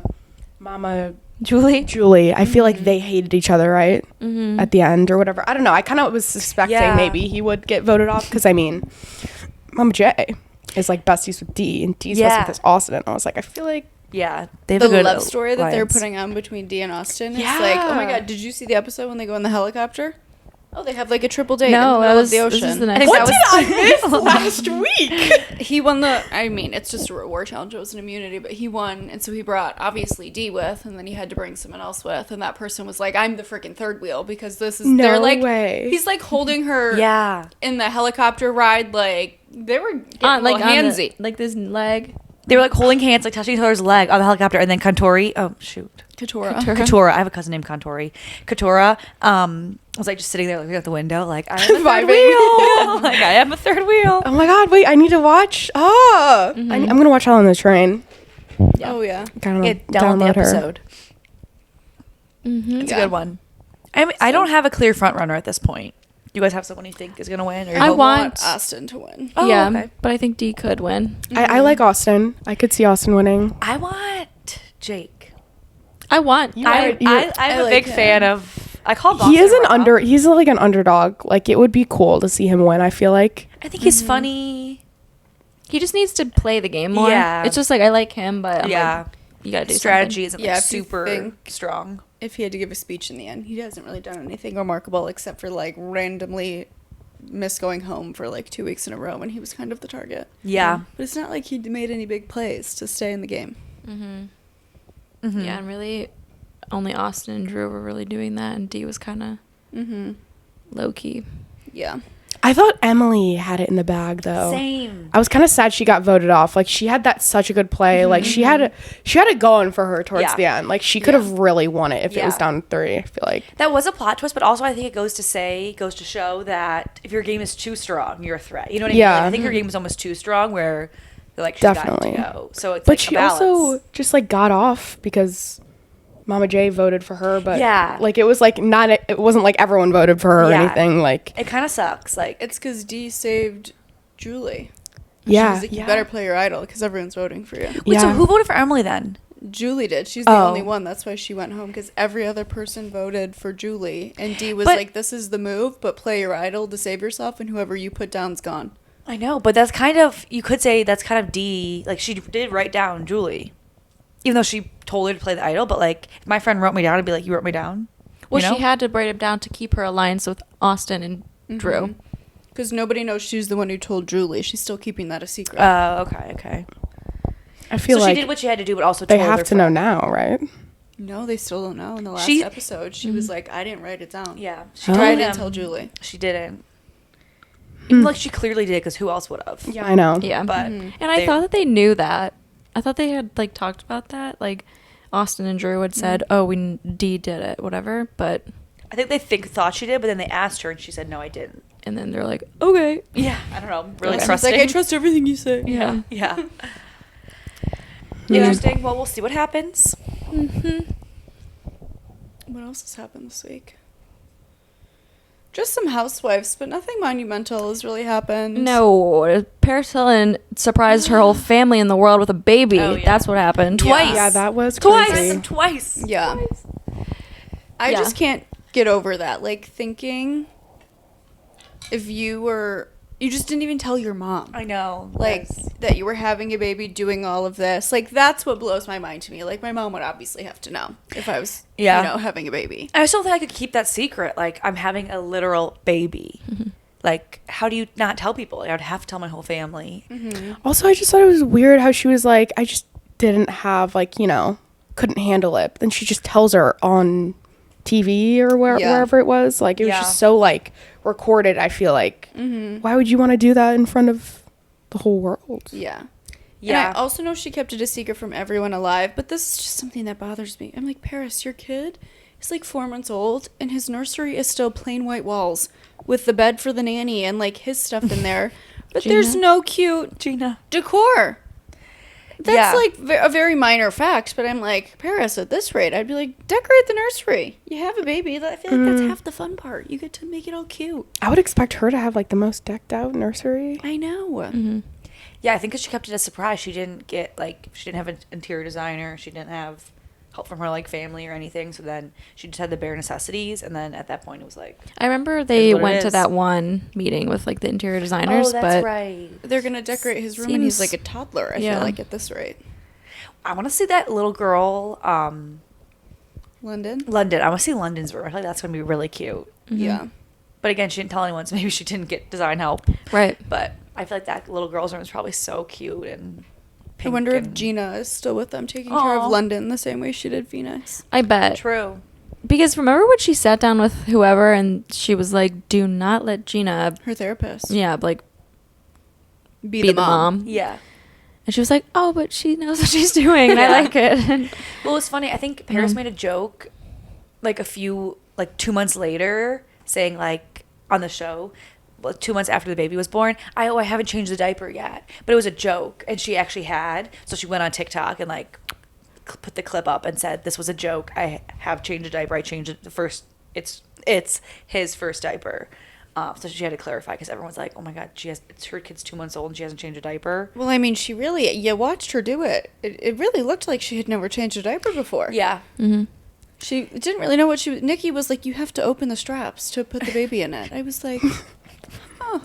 Mama Julie. I feel like they hated each other, right? At the end or whatever. I don't know. I kind of was suspecting Yeah. maybe he would get voted off because I mean, Mama J is like besties with D and D's Yeah. besties with Austin. And I was like, I feel like Yeah. They have The a good love story that they're alliance. putting on between Dee and Austin is Yeah. like, oh my god, did you see the episode when they go in the helicopter? Oh, they have like a triple date in the No, middle that of the was, this ocean. is the I next think what that did I miss last week? He won the, I mean, it's just a reward challenge. It was an immunity, but he won. And so he brought obviously Dee with, and then he had to bring someone else with. And that person was like, I'm the freaking third wheel because this is, No they're like, way. he's like holding her Yeah. in the helicopter ride. Like they were getting like handsy. like this leg. They were like holding hands, like touching each other's leg on the helicopter, and then Kantori. Oh shoot, Katora. Katora. I have a cousin named Kantori. Katora. Was like just sitting there looking out the window, like I am a third Vibing. wheel. Like I am a third wheel. Oh my god, wait, I need to watch. I'm gonna watch Hell on the Train. Oh yeah. Gotta Yeah, download the her. episode. Mm-hmm. It's Yeah. a good one. I don't have a clear front runner at this point. You guys have someone you think is gonna win? Or I I want- want Austin to win. Oh, yeah, okay. but I think D could win. I like Austin. I could see Austin winning. I want Jake. I want. You I'm I a like big him. fan of. I call He is Boston Rob. he's like an underdog. Like it would be cool to see him win, I feel like. I think he's funny. He just needs to play the game more. Yeah. It's just like I like him, but I'm Yeah. like, you gotta do Strategy isn't Yeah, like if you super think- strong. If he had to give a speech in the end, he hasn't really done anything remarkable except for like randomly miss going home for like 2 weeks in a row when he was kind of the target. Yeah. But it's not like he made any big plays to stay in the game. something. Mhm. Yeah, and really, only Austin and Drew were really doing that, and D was kind of Mm-hmm. low key. Yeah. I thought Emily had it in the bag though. Same. I was kind of sad she got voted off. Like she had that such a good play. Like she had it going for her towards Yeah. the end. Like she could have really won it if it was Yeah. down 3. I feel like. That was a plot twist, but also I think it goes to show that if your game is too strong, you're a threat. You know what I mean? Yeah. Like, I think your game is almost too strong where they're like, she's got Definitely. to go. So it's But like she a balance. also just like got off because Mama J voted for her. But Yeah. like it was like not. It wasn't like everyone voted for her or Yeah. anything. Like It kind of sucks. Like, It's because Dee saved Julie. yeah. She was like, you better play your idol because everyone's voting for you. wait, so Yeah. who voted for Emily then? Julie did. She's the Oh. only one. That's why she went home because every other person voted for Julie. And Dee was But- like, this is the move, but play your idol to save yourself, and whoever you put down's gone. I know, but that's kind of, you could say that's kind of D. Like, she did write down Julie. Even though she told her to play the idol, but like, if my friend wrote me down, I'd be like, you wrote me down? Well, You know? she had to write him down to keep her alliance with Austin and Drew. Because nobody knows she's the one who told Julie. She's still keeping that a secret. Oh, okay. I feel So like she did what she had to do, but also they told have her to know friend. now, right? No, they still don't know. In the last She- episode, she was like, I didn't write it down. Yeah. She Oh. I tried didn't to tell Julie. She didn't. Even like she clearly did, because who else would have? Yeah, I know. Yeah, But and I they- thought that they knew that. I thought they had like talked about that. Like Austin and Drew had said, "Oh, D did it, whatever." But I think they thought she did, but then they asked her, and she said, "No, I didn't." and then they're like, okay. Yeah, I don't know. Really Yeah. trusting. Like, I trust everything you say. Yeah. Yeah. Interesting. Well, we'll see what happens. Mm-hmm. What else has happened this week? Just some housewives, but nothing monumental has really happened. No, Paris Hilton surprised her whole family in the world with a baby. Oh, yeah. That's what happened. Twice. Yeah, that was Twice. crazy. Twice. Yeah. I Yeah. just can't get over that. Like, thinking if you just didn't even tell your mom. I know. Like, that you were having a baby, doing all of this. Like, that's what blows my mind to me. Like, my mom would obviously have to know if I was, having a baby. I still think I could keep that secret. Like, I'm having a literal baby. Like, how do you not tell people? I'd have to tell my whole family. Also, I just thought it was weird how she was like, I just didn't have, like, couldn't handle it. But then she just tells her on TV or wherever it was. Like, it was just so, like, recorded, I feel like. Why would you want to do that in front of the whole world? Yeah. Yeah. And I also know she kept it a secret from everyone alive, but this is just something that bothers me. I'm like, Paris, your kid is like 4 months old, and his nursery is still plain white walls with the bed for the nanny and like his stuff in there. But there's no cute Gina. decor. That's Yeah. like a very minor fact, but I'm like, Paris, at this rate, I'd be like, decorate the nursery. You have a baby. I feel like that's half the fun part. You get to make it all cute. I would expect her to have, like, the most decked out nursery. I know. Mm-hmm. Yeah, I think because she kept it a surprise. She didn't get, like, she didn't have an interior designer. She didn't have help from her, like, family or anything. So then she just had the bare necessities. And then at that point, it was like, I remember they what it went to is. that one meeting with like the interior designers, oh, that's but right. They're going to decorate his room, and he's Seems- like a toddler, I Yeah. feel like, at this rate. I want to see that little girl, London? London. I want to see London's room. I feel like that's going to be really cute. Yeah. But again, she didn't tell anyone, so maybe she didn't get design help. right. But I feel like that little girl's room is probably so cute and pink. I wonder if and- Gina is still with them, taking care Aw. of London the same way she did Phoenix. I bet. True. Because remember when she sat down with whoever and she was like, do not let Gina, Her therapist. like, Be be the mom. Yeah. And she was like, oh, but she knows what she's doing, and Yeah. I like it. Well, it's funny. I think Paris made a joke, like 2 months later, saying like on the show, 2 months after the baby was born, I haven't changed the diaper yet, but it was a joke, and she actually had. So she went on TikTok and like put the clip up and said this was a joke. I have changed a diaper. I changed it the first. It's his first diaper. So she had to clarify because everyone's like, oh my god, it's her kid's 2 months old and she hasn't changed a diaper. Well, I mean, you watched her do it. It really looked like she had never changed a diaper before. Yeah. Mm-hmm. She didn't really know what Nikki was like, you have to open the straps to put the baby in it. I was like, oh.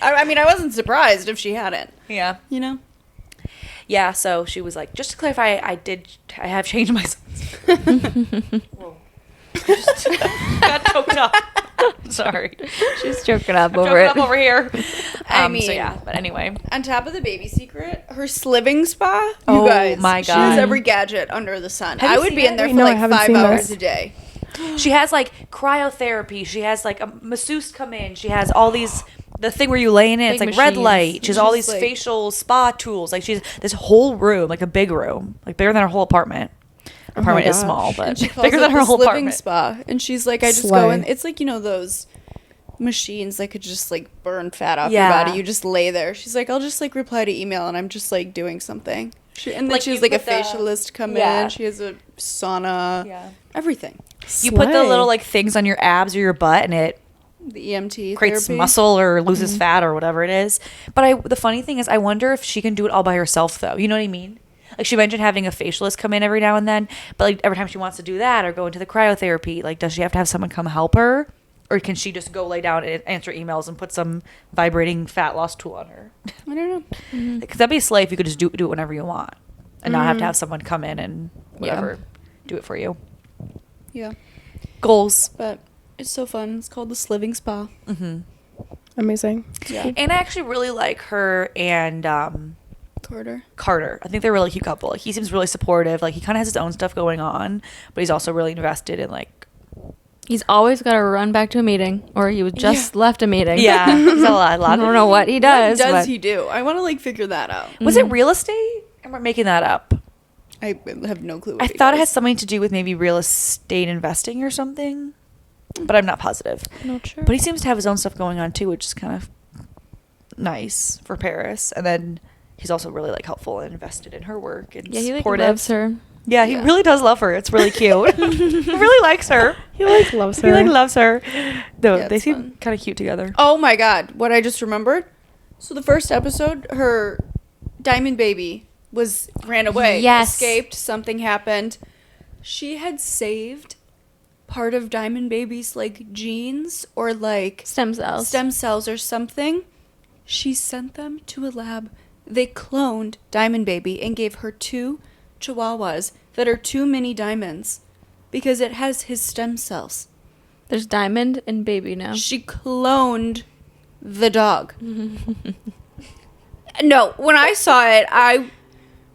I mean, I wasn't surprised if she hadn't, Yeah. you know? Yeah, so she was like, just to clarify, I have changed my Whoa. I just got choked up. Sorry. She's joking up over Choking it. up over here. I So mean- yeah, but anyway. On top of the baby secret, her sliving spa, you Oh guys. my She has God. every gadget under the sun. Have I you would seen be in it? there for No, I like haven't 5 seen hours this. a day. She has like cryotherapy. She has like a masseuse come in. She has all the thing where you lay in it. It's Big like red machines. light. She has all She's, these like- facial spa tools. Like she's this whole room, like a big room, like bigger than her whole apartment. Oh my Apartment is gosh. small, but And she calls bigger it than her the whole living apartment. spa. And she's like, I just go Slay. in. It's like, those machines that could just like burn fat off Yeah. your body. You just lay there. She's like, I'll just like reply to email and I'm just like doing something. And then Like, she has you like a put the- facialist come Yeah. in. She has a sauna. Yeah. Everything. You put the Slay. little like things on your abs or your butt, and it The EMT creates therapy. muscle or loses fat or whatever it is. But the funny thing is, I wonder if she can do it all by herself, though. You know what I mean? Like she mentioned having a facialist come in every now and then, but like every time she wants to do that or go into the cryotherapy, like does she have to have someone come help her, or can she just go lay down and answer emails and put some vibrating fat loss tool on her? I don't know. Because that'd be a slay if you could just do it whenever you want and not have to have someone come in and whatever do it for you. Yeah. Goals. But it's so fun. It's called the Sliving Spa. Mm-hmm. Amazing. Yeah. And I actually really like her and Carter. I think they're a really cute couple. Like he seems really supportive. Like he kind of has his own stuff going on, but he's also really invested in like. He's always got to run back to a meeting, or he was just left a meeting. Yeah, he's a lot. I don't know what he does. What does but he do? I want to like figure that out. Was it real estate? Am I making that up? I have no clue. What I he thought it does. had something to do with maybe real estate investing or something. but I'm not positive. Not sure. But he seems to have his own stuff going on too, which is kind of nice for Paris. And then he's also really like helpful and invested in her work and he like supportive. loves her. Yeah, he really does love her. It's really cute. He really likes her. He like loves her. He like loves her. No, Yeah, they it's seem fun. kind of cute together. Oh my god, what I just remembered. So the first episode, her diamond baby ran away. Yes. Escaped, something happened. She had saved part of diamond baby's like genes or like Stem cells or something. She sent them to a lab. They cloned diamond baby and gave her 2 chihuahuas that are 2 mini diamonds because it has his stem cells. There's diamond and baby now. She cloned the dog. No, when I saw it, I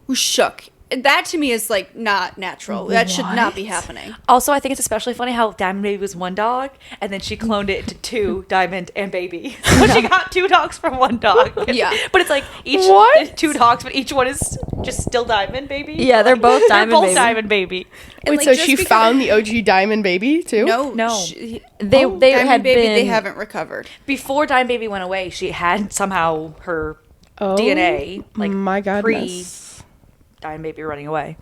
was shook. That to me is like not natural. That should not be happening. Also, I think it's especially funny how Diamond Baby was one dog, and then she cloned it into 2, Diamond and Baby. So she got 2 dogs from one dog. Yeah. But it's like each What? 2 dogs, but each one is just still Diamond Baby. Yeah, they're both Diamond They're both Baby. Diamond Baby. And, Wait, like, so just she because- found the OG diamond baby too? No. No. They Diamond had baby been. they haven't recovered. Before Diamond Baby went away, she had somehow her Oh, DNA, like my pre goodness. Diamond Baby running away.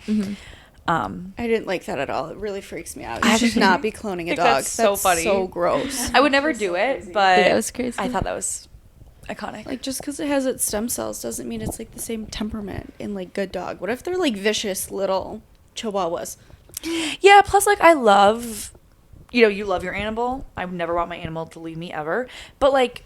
I didn't like that at all. It really freaks me out. I You should actually not be cloning a think dog. that's so funny. So gross. I would never do it, but Yeah, it was crazy. I thought that was iconic. Like just because it has its stem cells doesn't mean it's like the same temperament in like good dog. What if they're like vicious little chihuahuas? Yeah, plus like I love, you love your animal. I would never want my animal to leave me ever. But like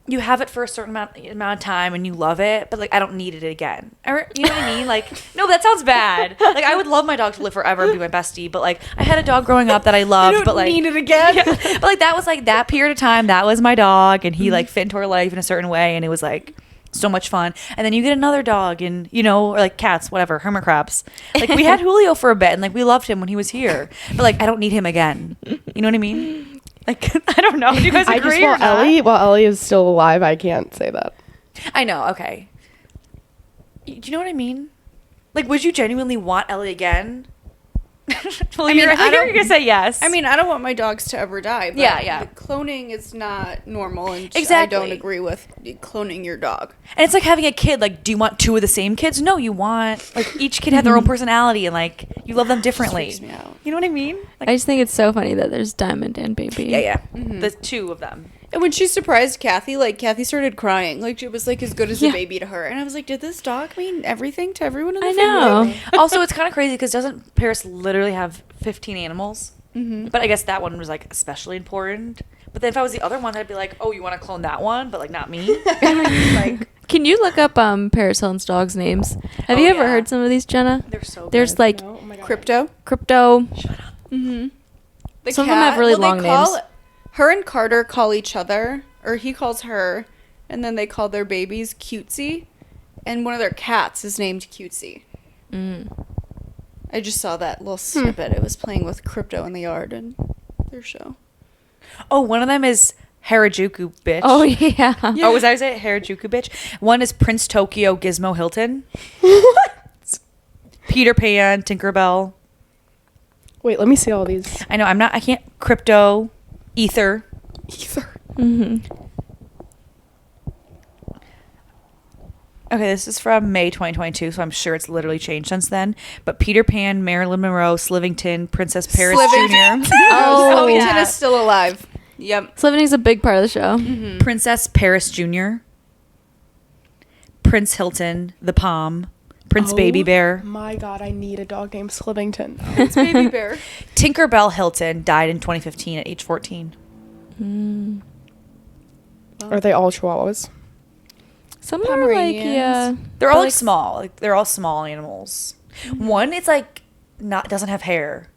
you have it for a certain amount of time and you love it, but like I don't need it again. Or you know what I mean? Like, no, that sounds bad. Like I would love my dog to live forever and be my bestie, but like I had a dog growing up that I loved, but like need it again. yeah, but like that was like that period of time, that was my dog, and he like fit into her life in a certain way, and it was like so much fun. And then you get another dog, and or like cats, whatever, hermit crabs. Like we had Julio for a bit, and like we loved him when he was here, but like I don't need him again. You know what I mean? Like I don't know. Do you guys agree or not? While Ellie is still alive, I can't say that. I know. Okay. Do you know what I mean? Like, would you genuinely want Ellie again? Well, I mean, I I think you're don't- gonna say yes. I mean, I don't want my dogs to ever die. But Yeah. Cloning is not normal, and Exactly. I don't agree with cloning your dog. and it's like having a kid. Like, do you want 2 of the same kids? No, you want like each kid had their own personality, and like you love them differently. Freaks me out. You know what I mean? Like, I just think it's so funny that there's diamond and baby. yeah. The 2 of them. And when she surprised Kathy, like Kathy started crying, like it was like as good as a Yeah. baby to her. And I was like, did this dog mean everything to everyone in the I family? know. Also, it's kind of crazy because doesn't Paris literally have 15 animals? Mm-hmm. But I guess that one was like especially important. But then if I was the other one, I'd be like, oh, you want to clone that one, but like not me. Like Can you look up Paris Hilton's dogs' names? Have Oh, you ever yeah. heard some of these, Jenna? they're so. There's good. like Oh my God. Crypto. crypto. Mm-hmm. The Some of them have really long names. Her and Carter call each other, or he calls her, and then they call their babies Cutesy, and one of their cats is named Cutesy. I just saw that little snippet. It was playing with crypto in the yard in their show. Oh, one of them is Harajuku bitch. Oh yeah. Oh, was I say Harajuku bitch? One is Prince Tokyo Gizmo Hilton. What? Peter Pan, Tinkerbell. Wait, let me see all these. I know I can't. Crypto, Ether. Okay, this is from May 2022, so I'm sure it's literally changed since then. But Peter Pan, Marilyn Monroe, Slivington, Princess Paris Slivington. Jr. Oh, Slivington yeah. is still alive. Yep. Slivington's a big part of the show. Princess Paris Jr. Prince Hilton, The Palm, Prince Baby Bear. My God, I need a dog named Slivington. It's Baby Bear. Tinkerbell Hilton died in 2015 at age 14. Are they all Chihuahuas? Some are like Pomeranians. They're all Like like small. Like they're all small animals. One, it's like doesn't have hair.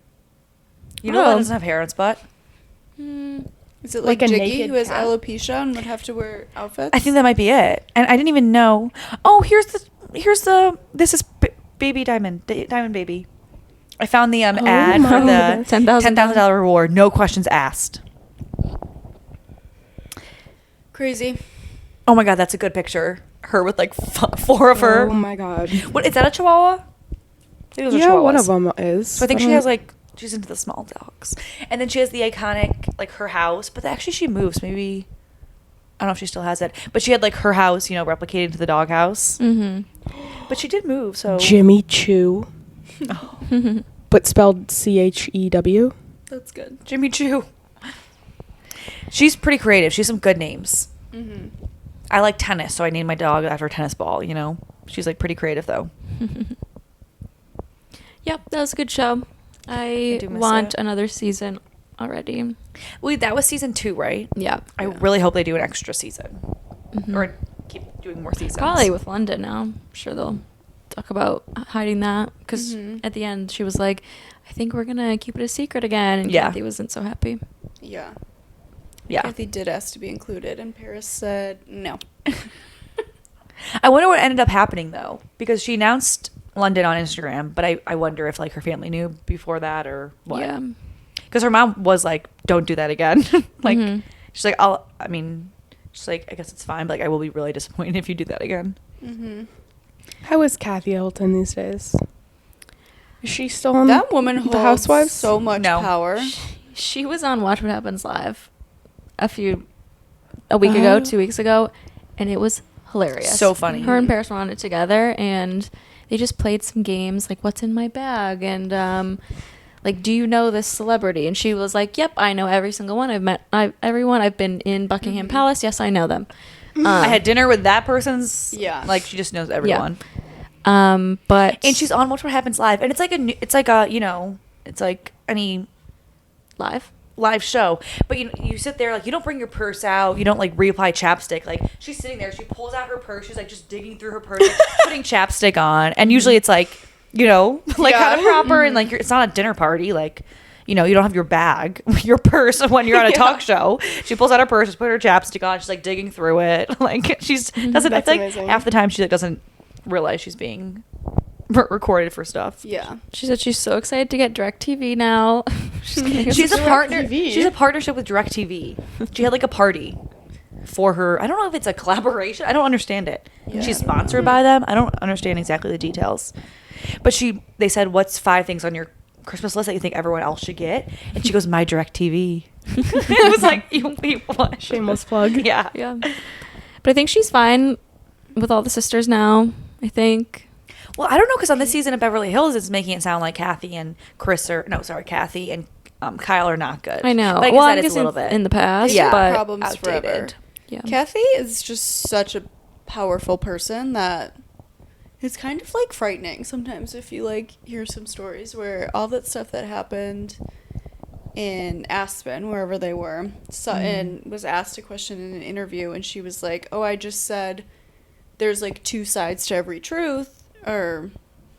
You know that Oh. doesn't have hair on its butt? Is it Like like a Jiggy, naked who has cat? alopecia and would have to wear outfits? I think that might be it. And I didn't even know. Oh, here's the this is Baby Diamond Diamond Baby. I found the ad for the $10,000 reward. No questions asked. Crazy. Oh my God, that's a good picture. Her with like 4 of her. Oh my God. What is that? A Chihuahua? I think those are Yeah, one Chihuahuas. of them is. So I think she has like She's into the small dogs. And then she has the iconic, like, her house. But actually, she moves. Maybe, I don't know if she still has it. But she had, like, her house, you know, replicated into the doghouse. Mm-hmm. But she did move, so. Jimmy Choo. Oh. But spelled Chew. That's good. Jimmy Choo. She's pretty creative. She has some good names. Mm-hmm. I like tennis, so I named my dog after a tennis ball, you know? She's, like, pretty creative, though. Yep, that was a good show. I want another season already. Well, that was season 2, right? Yeah. I really hope they do an extra season. Mm-hmm. Or keep doing more seasons. Probably with London now. I'm sure they'll talk about hiding that. Because at the end, she was like, I think we're going to keep it a secret again. And Kathy wasn't so happy. Yeah. Yeah. Kathy did ask to be included, and Paris said no. I wonder what ended up happening, though. Because she announced London on Instagram, but I wonder if, like, her family knew before that or what. Yeah. Because her mom was like, don't do that again. Like, she's like, she's like, I guess it's fine, but, like, I will be really disappointed if you do that again. Mm-hmm. How is Kathy Hilton these days? Is she still on that woman holds the Housewives? So much power. She was on Watch What Happens Live a week ago, 2 weeks ago, and it was hilarious. So funny. Her and Paris were on it together, and they just played some games like what's in my bag and like, do you know this celebrity? And she was like, yep, I know every single one. I've met everyone. I've been in Buckingham Palace. Yes, I know them. I had dinner with that person's. Yeah. Like, she just knows everyone. Yeah. But and she's on Watch What Happens Live, and it's like any live show, but you sit there, like, you don't bring your purse out, you don't, like, reapply chapstick. Like, she's sitting there, she pulls out her purse, she's, like, just digging through her purse, like, putting chapstick on, and usually it's like, you know, like, kind of proper, and, like, it's not a dinner party, like, you know, you don't have your bag, your purse when you're on a talk show. She pulls out her purse, put her chapstick on, she's, like, digging through it, like, she's doesn't. I feel like half the time she, like, doesn't realize she's being recorded for stuff. Yeah. She said she's so excited to get DirecTV now. She's a partner. She's a partnership with DirecTV. She had, like, a party for her. I don't know if it's a collaboration. I don't understand it. Yeah. She's sponsored by them. I don't understand exactly the details. But they said, what's 5 things on your Christmas list that you think everyone else should get? And she goes, my DirecTV. It was like, what? Shameless plug. Yeah. Yeah. But I think she's fine with all the sisters now, I think. Well, I don't know, because on this season of Beverly Hills, it's making it sound like Kathy and Kathy and Kyle are not good. I know. Like, well, I I said, guess it's a little bit in the past, yeah, but problems outdated. Forever. Yeah. Kathy is just such a powerful person that it's kind of, like, frightening sometimes if you, like, hear some stories where all that stuff that happened in Aspen, wherever they were, and was asked a question in an interview, and she was like, oh, I just said there's, like, 2 sides to every truth, or,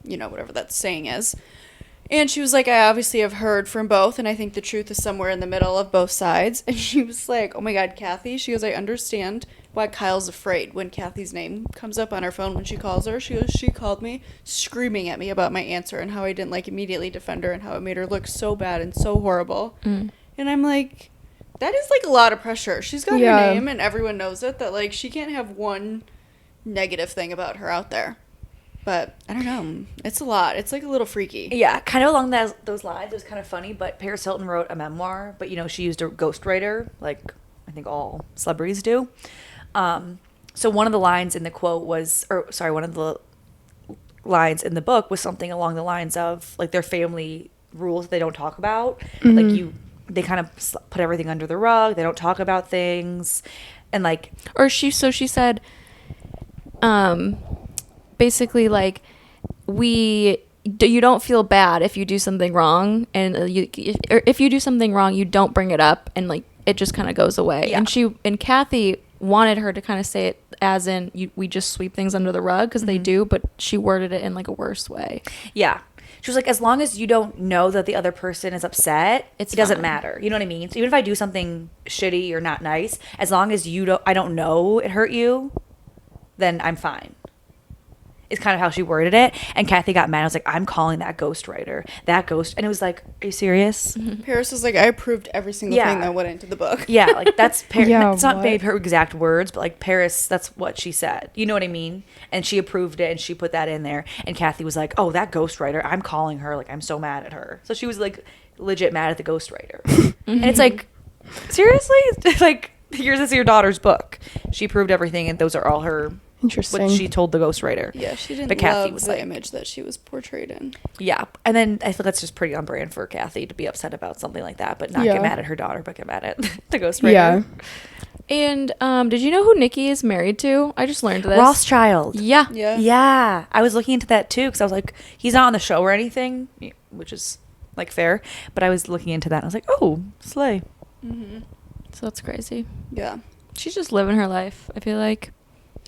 you know, whatever that saying is. And she was like, I obviously have heard from both, and I think the truth is somewhere in the middle of both sides. And she was like, oh my God, Kathy. She goes, I understand why Kyle's afraid when Kathy's name comes up on her phone when she calls her. She goes, she called me screaming at me about my answer and how I didn't, like, immediately defend her and how it made her look so bad and so horrible. And I'm like, that is, like, a lot of pressure. She's got her name and everyone knows it, that, like, she can't have one negative thing about her out there. But I don't know. It's a lot. It's, like, a little freaky. Yeah, kind of along those lines. It was kind of funny, but Paris Hilton wrote a memoir, but, you know, she used a ghostwriter, like I think all celebrities do. So one of the lines in the quote was, one of the lines in the book was something along the lines of, like, their family rules they don't talk about. Mm-hmm. Like, they kind of put everything under the rug. They don't talk about things. And, like... she said... basically, like, you don't feel bad if you do something wrong, and if you do something wrong, you don't bring it up, and, like, it just kind of goes away. Yeah. And Kathy wanted her to kind of say it as in we just sweep things under the rug, because they do, but she worded it in, like, a worse way. Yeah. She was like, as long as you don't know that the other person is upset, it doesn't matter. You know what I mean? So even if I do something shitty or not nice, as long as I don't know it hurt you, then I'm fine. is kind of how she worded it. And Kathy got mad. I was like, I'm calling that ghostwriter. That ghost. And it was like, are you serious? Paris was like, I approved every single thing that went into the book. Yeah, like that's Paris. Yeah, it's not what? maybe her exact words, but like Paris, that's what she said. You know what I mean? And she approved it and she put that in there. And Kathy was like, oh, that ghostwriter, I'm calling her. Like, I'm so mad at her. So she was like legit mad at the ghostwriter. And it's like, seriously? Like, yours is your daughter's book. She approved everything and those are all her... Interesting. What she told the ghostwriter. Yeah, she didn't But Kathy love was the like, image that she was portrayed in. Yeah. And then I feel that's just pretty on brand for Kathy to be upset about something like that, but not get mad at her daughter, but get mad at the ghostwriter. Yeah. And did you know who Nikki is married to? I just learned this. Rothschild. Yeah. Yeah. Yeah. I was looking into that too because I was like, he's not on the show or anything, which is like fair. But I was looking into that and I was like, oh, slay. Mm-hmm. So that's crazy. Yeah. She's just living her life, I feel like.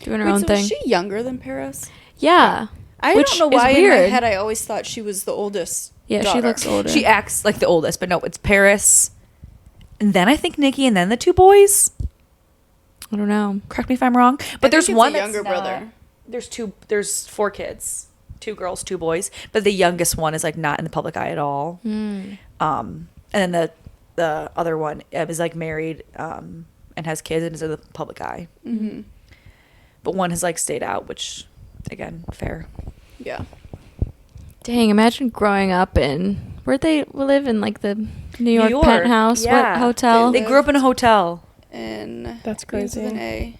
Doing her Wait, own so thing. is she younger than Paris? Yeah. I Which don't know is why in my weird. head I always thought she was the oldest Yeah, she daughter. looks older. She acts like the oldest, but no, it's Paris. And then I think Nikki and then the two boys. I don't know. Correct me if I'm wrong. But there's think it's one a that's younger brother. There's 4 kids. 2 girls, 2 boys. But the youngest one is like not in the public eye at all. Mm. And then the other one is like married and has kids and is in the public eye. Mm-hmm. But one has like stayed out, which again, fair. Yeah. Dang, imagine growing up in... Where'd they live in, like, the New York penthouse? Yeah. What hotel? They grew up in a hotel. And That's begins with crazy. an A.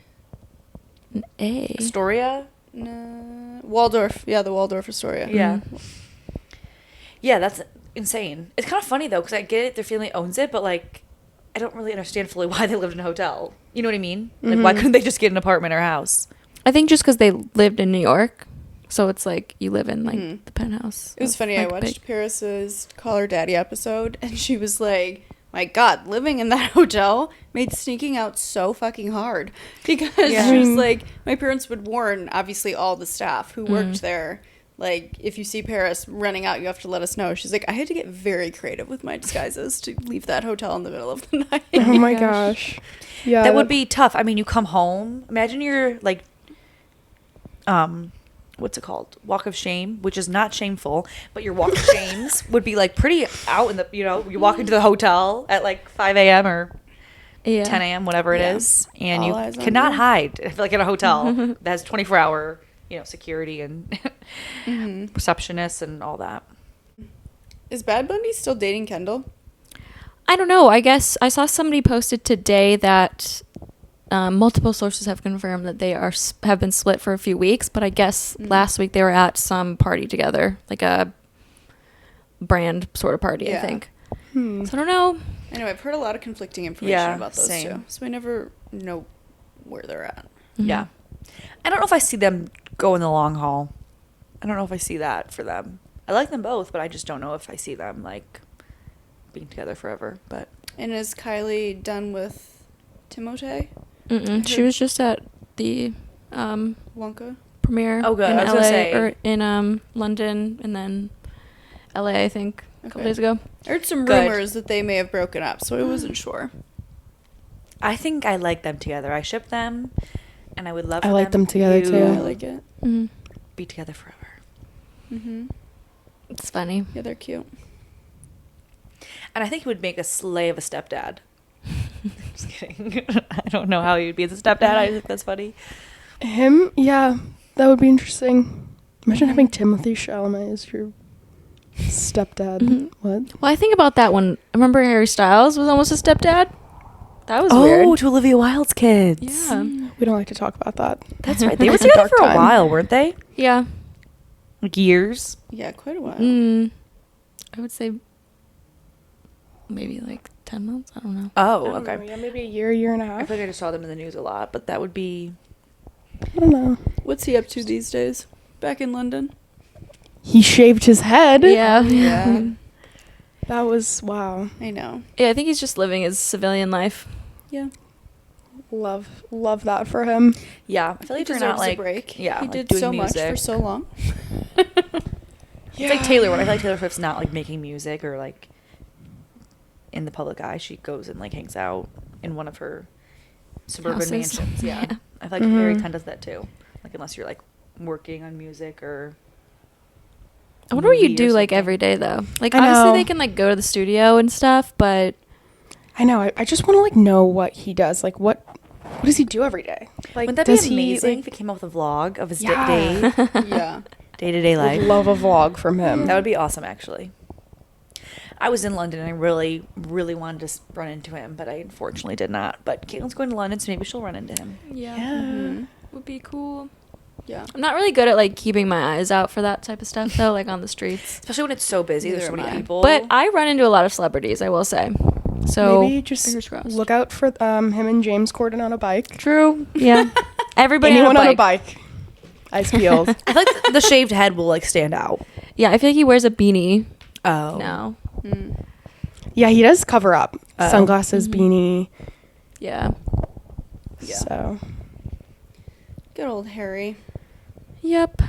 An A. Astoria? No, Waldorf. Yeah, the Waldorf Astoria. Yeah. Yeah, that's insane. It's kind of funny though, because I get it, their family owns it, but like, I don't really understand fully why they lived in a hotel. You know what I mean? Like, why couldn't they just get an apartment or house? I think just because they lived in New York. So it's like you live in, like, the penthouse. It was funny. I Like, watched big- Paris's Call Her Daddy episode, and she was like, my God, living in that hotel made sneaking out so fucking hard. Because she was like, my parents would warn, obviously, all the staff who worked there, like, if you see Paris running out, you have to let us know. She's like, I had to get very creative with my disguises to leave that hotel in the middle of the night. Oh my gosh. Yeah. That would be tough. I mean, you come home. Imagine you're like, what's it called? Walk of shame, which is not shameful, but your walk of shames would be like pretty out in the, you walk into the hotel at like 5 a.m. or 10 a.m., whatever it is, and All eyes you on cannot you. hide. I feel like in a hotel that has 24-hour, security and receptionists and all that. Is Bad Bunny still dating Kendall? I don't know. I guess I saw somebody posted today that multiple sources have confirmed that they have been split for a few weeks, but I guess last week they were at some party together, like a brand sort of party, I Yeah. think. So I don't know. I know, I've heard a lot of conflicting information Yeah, about those same. two. So we never know where they're at. Yeah. I don't know if I see them go in the long haul. I don't know if I see that for them. I like them both, but I just don't know if I see them like being together forever. But And is Kylie done with Timothée Mm-mm. She was just at the Wonka? premiere Oh, good. in I was LA gonna say. or in London and then LA, I think, a couple Okay. days ago. I heard some Good. rumors that they may have broken up, so I wasn't sure. I think I like them together. I ship them, and I would love. I for like them together, to too. I like it. Mm-hmm. Be together forever. Mm-hmm. It's funny. Yeah, they're cute. And I think he would make a slay of a stepdad. Just kidding. I don't know how he would be as a stepdad. I think that's funny. Him? Yeah. That would be interesting. Imagine having Timothée Chalamet as your stepdad. Mhm. What? Well, I think about that one. Remember Harry Styles was almost a stepdad? That was Oh, weird. to Olivia Wilde's kids. Yeah. We don't like to talk about that. That's right. They were It's a together dark for a time. while, weren't they? Yeah. Like years. Yeah, quite a while. I would say maybe like 10 months. I don't know. Oh, I don't okay. know, yeah, maybe a year and a I half. feel like I just saw them in the news a lot, but that would be. I don't know. What's he up to these days? Back in London? He shaved his head. Yeah. Yeah. That was, wow. I know. Yeah, I think he's just living his civilian life. Yeah. Love that for him. Yeah, I feel He like you're deserves not like a break. Yeah, He like did doing so much for music. so long. It's like Taylor. When I feel like Taylor Swift's not like making music or like in the public eye, she goes and like hangs out in one of her suburban Houses. mansions. Yeah. Yeah. I feel like Mhm. Harry kind of does that too. Like unless you're like working on music or. I wonder what you movie or do like something. every day though. Like I know. obviously they can like go to the studio and stuff, but I know. I just want to like know what he does. Like what does he do every day? Like Wouldn't that does be amazing he, if he came up with a vlog of his Yeah. Yeah. day-to-day Would life? love a vlog from him. That would be awesome, actually. I was in London and I really, really wanted to run into him, but I unfortunately did not. But Caitlin's going to London, so maybe she'll run into him. Yeah. would be cool. Yeah. I'm not really good at like keeping my eyes out for that type of stuff though, like on the streets. Especially when it's so busy. There's so Neither many am I. people. But I run into a lot of celebrities, I will say. So Maybe fingers just crossed. look out for him and James Corden on a bike. True. Yeah. Everybody Anyone on a bike. Eyes peeled. I feel like the shaved head will like stand out. Yeah, I feel like he wears a beanie Oh. now. Mm. Yeah, he does cover up. Oh. Sunglasses, beanie. Yeah. Yeah. So Good old Harry. Yep.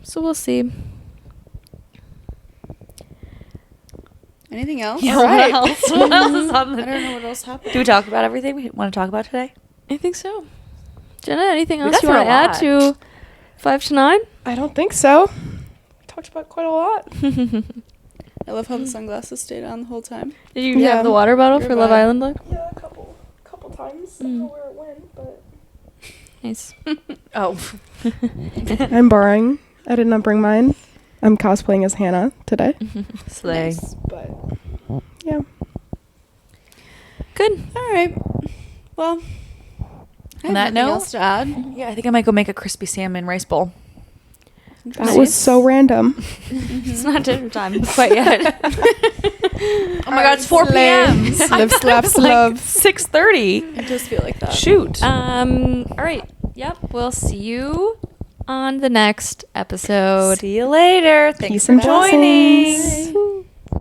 So we'll see. Anything else? All right. What else? What else is on I the... don't know what else happened. Do we talk about everything we want to talk about today? I think so. Jenna, anything We else got you through want to a add lot. to 5 to 9? I don't think so. We talked about quite a lot. I love how the sunglasses stayed on the whole time. Did you Yeah. have the water bottle Your for Love vibe. Island look? Yeah, a couple times. I don't know where it went, but Nice. Oh. I'm borrowing. I did not bring mine. I'm cosplaying as Hannah today. Slay. Nice. But yeah. Good. All right. Well, I On have that nothing note- else to add. Yeah, I think I might go make a crispy salmon rice bowl. That was so random. It's not dinner time quite yet. Oh my god, it's 4 p.m. Slip, slap, slub. 6:30. It does feel like that. Shoot. All right. Yep. We'll see you on the next episode. See you later. Thanks Peace for and joining. blessings. Bye.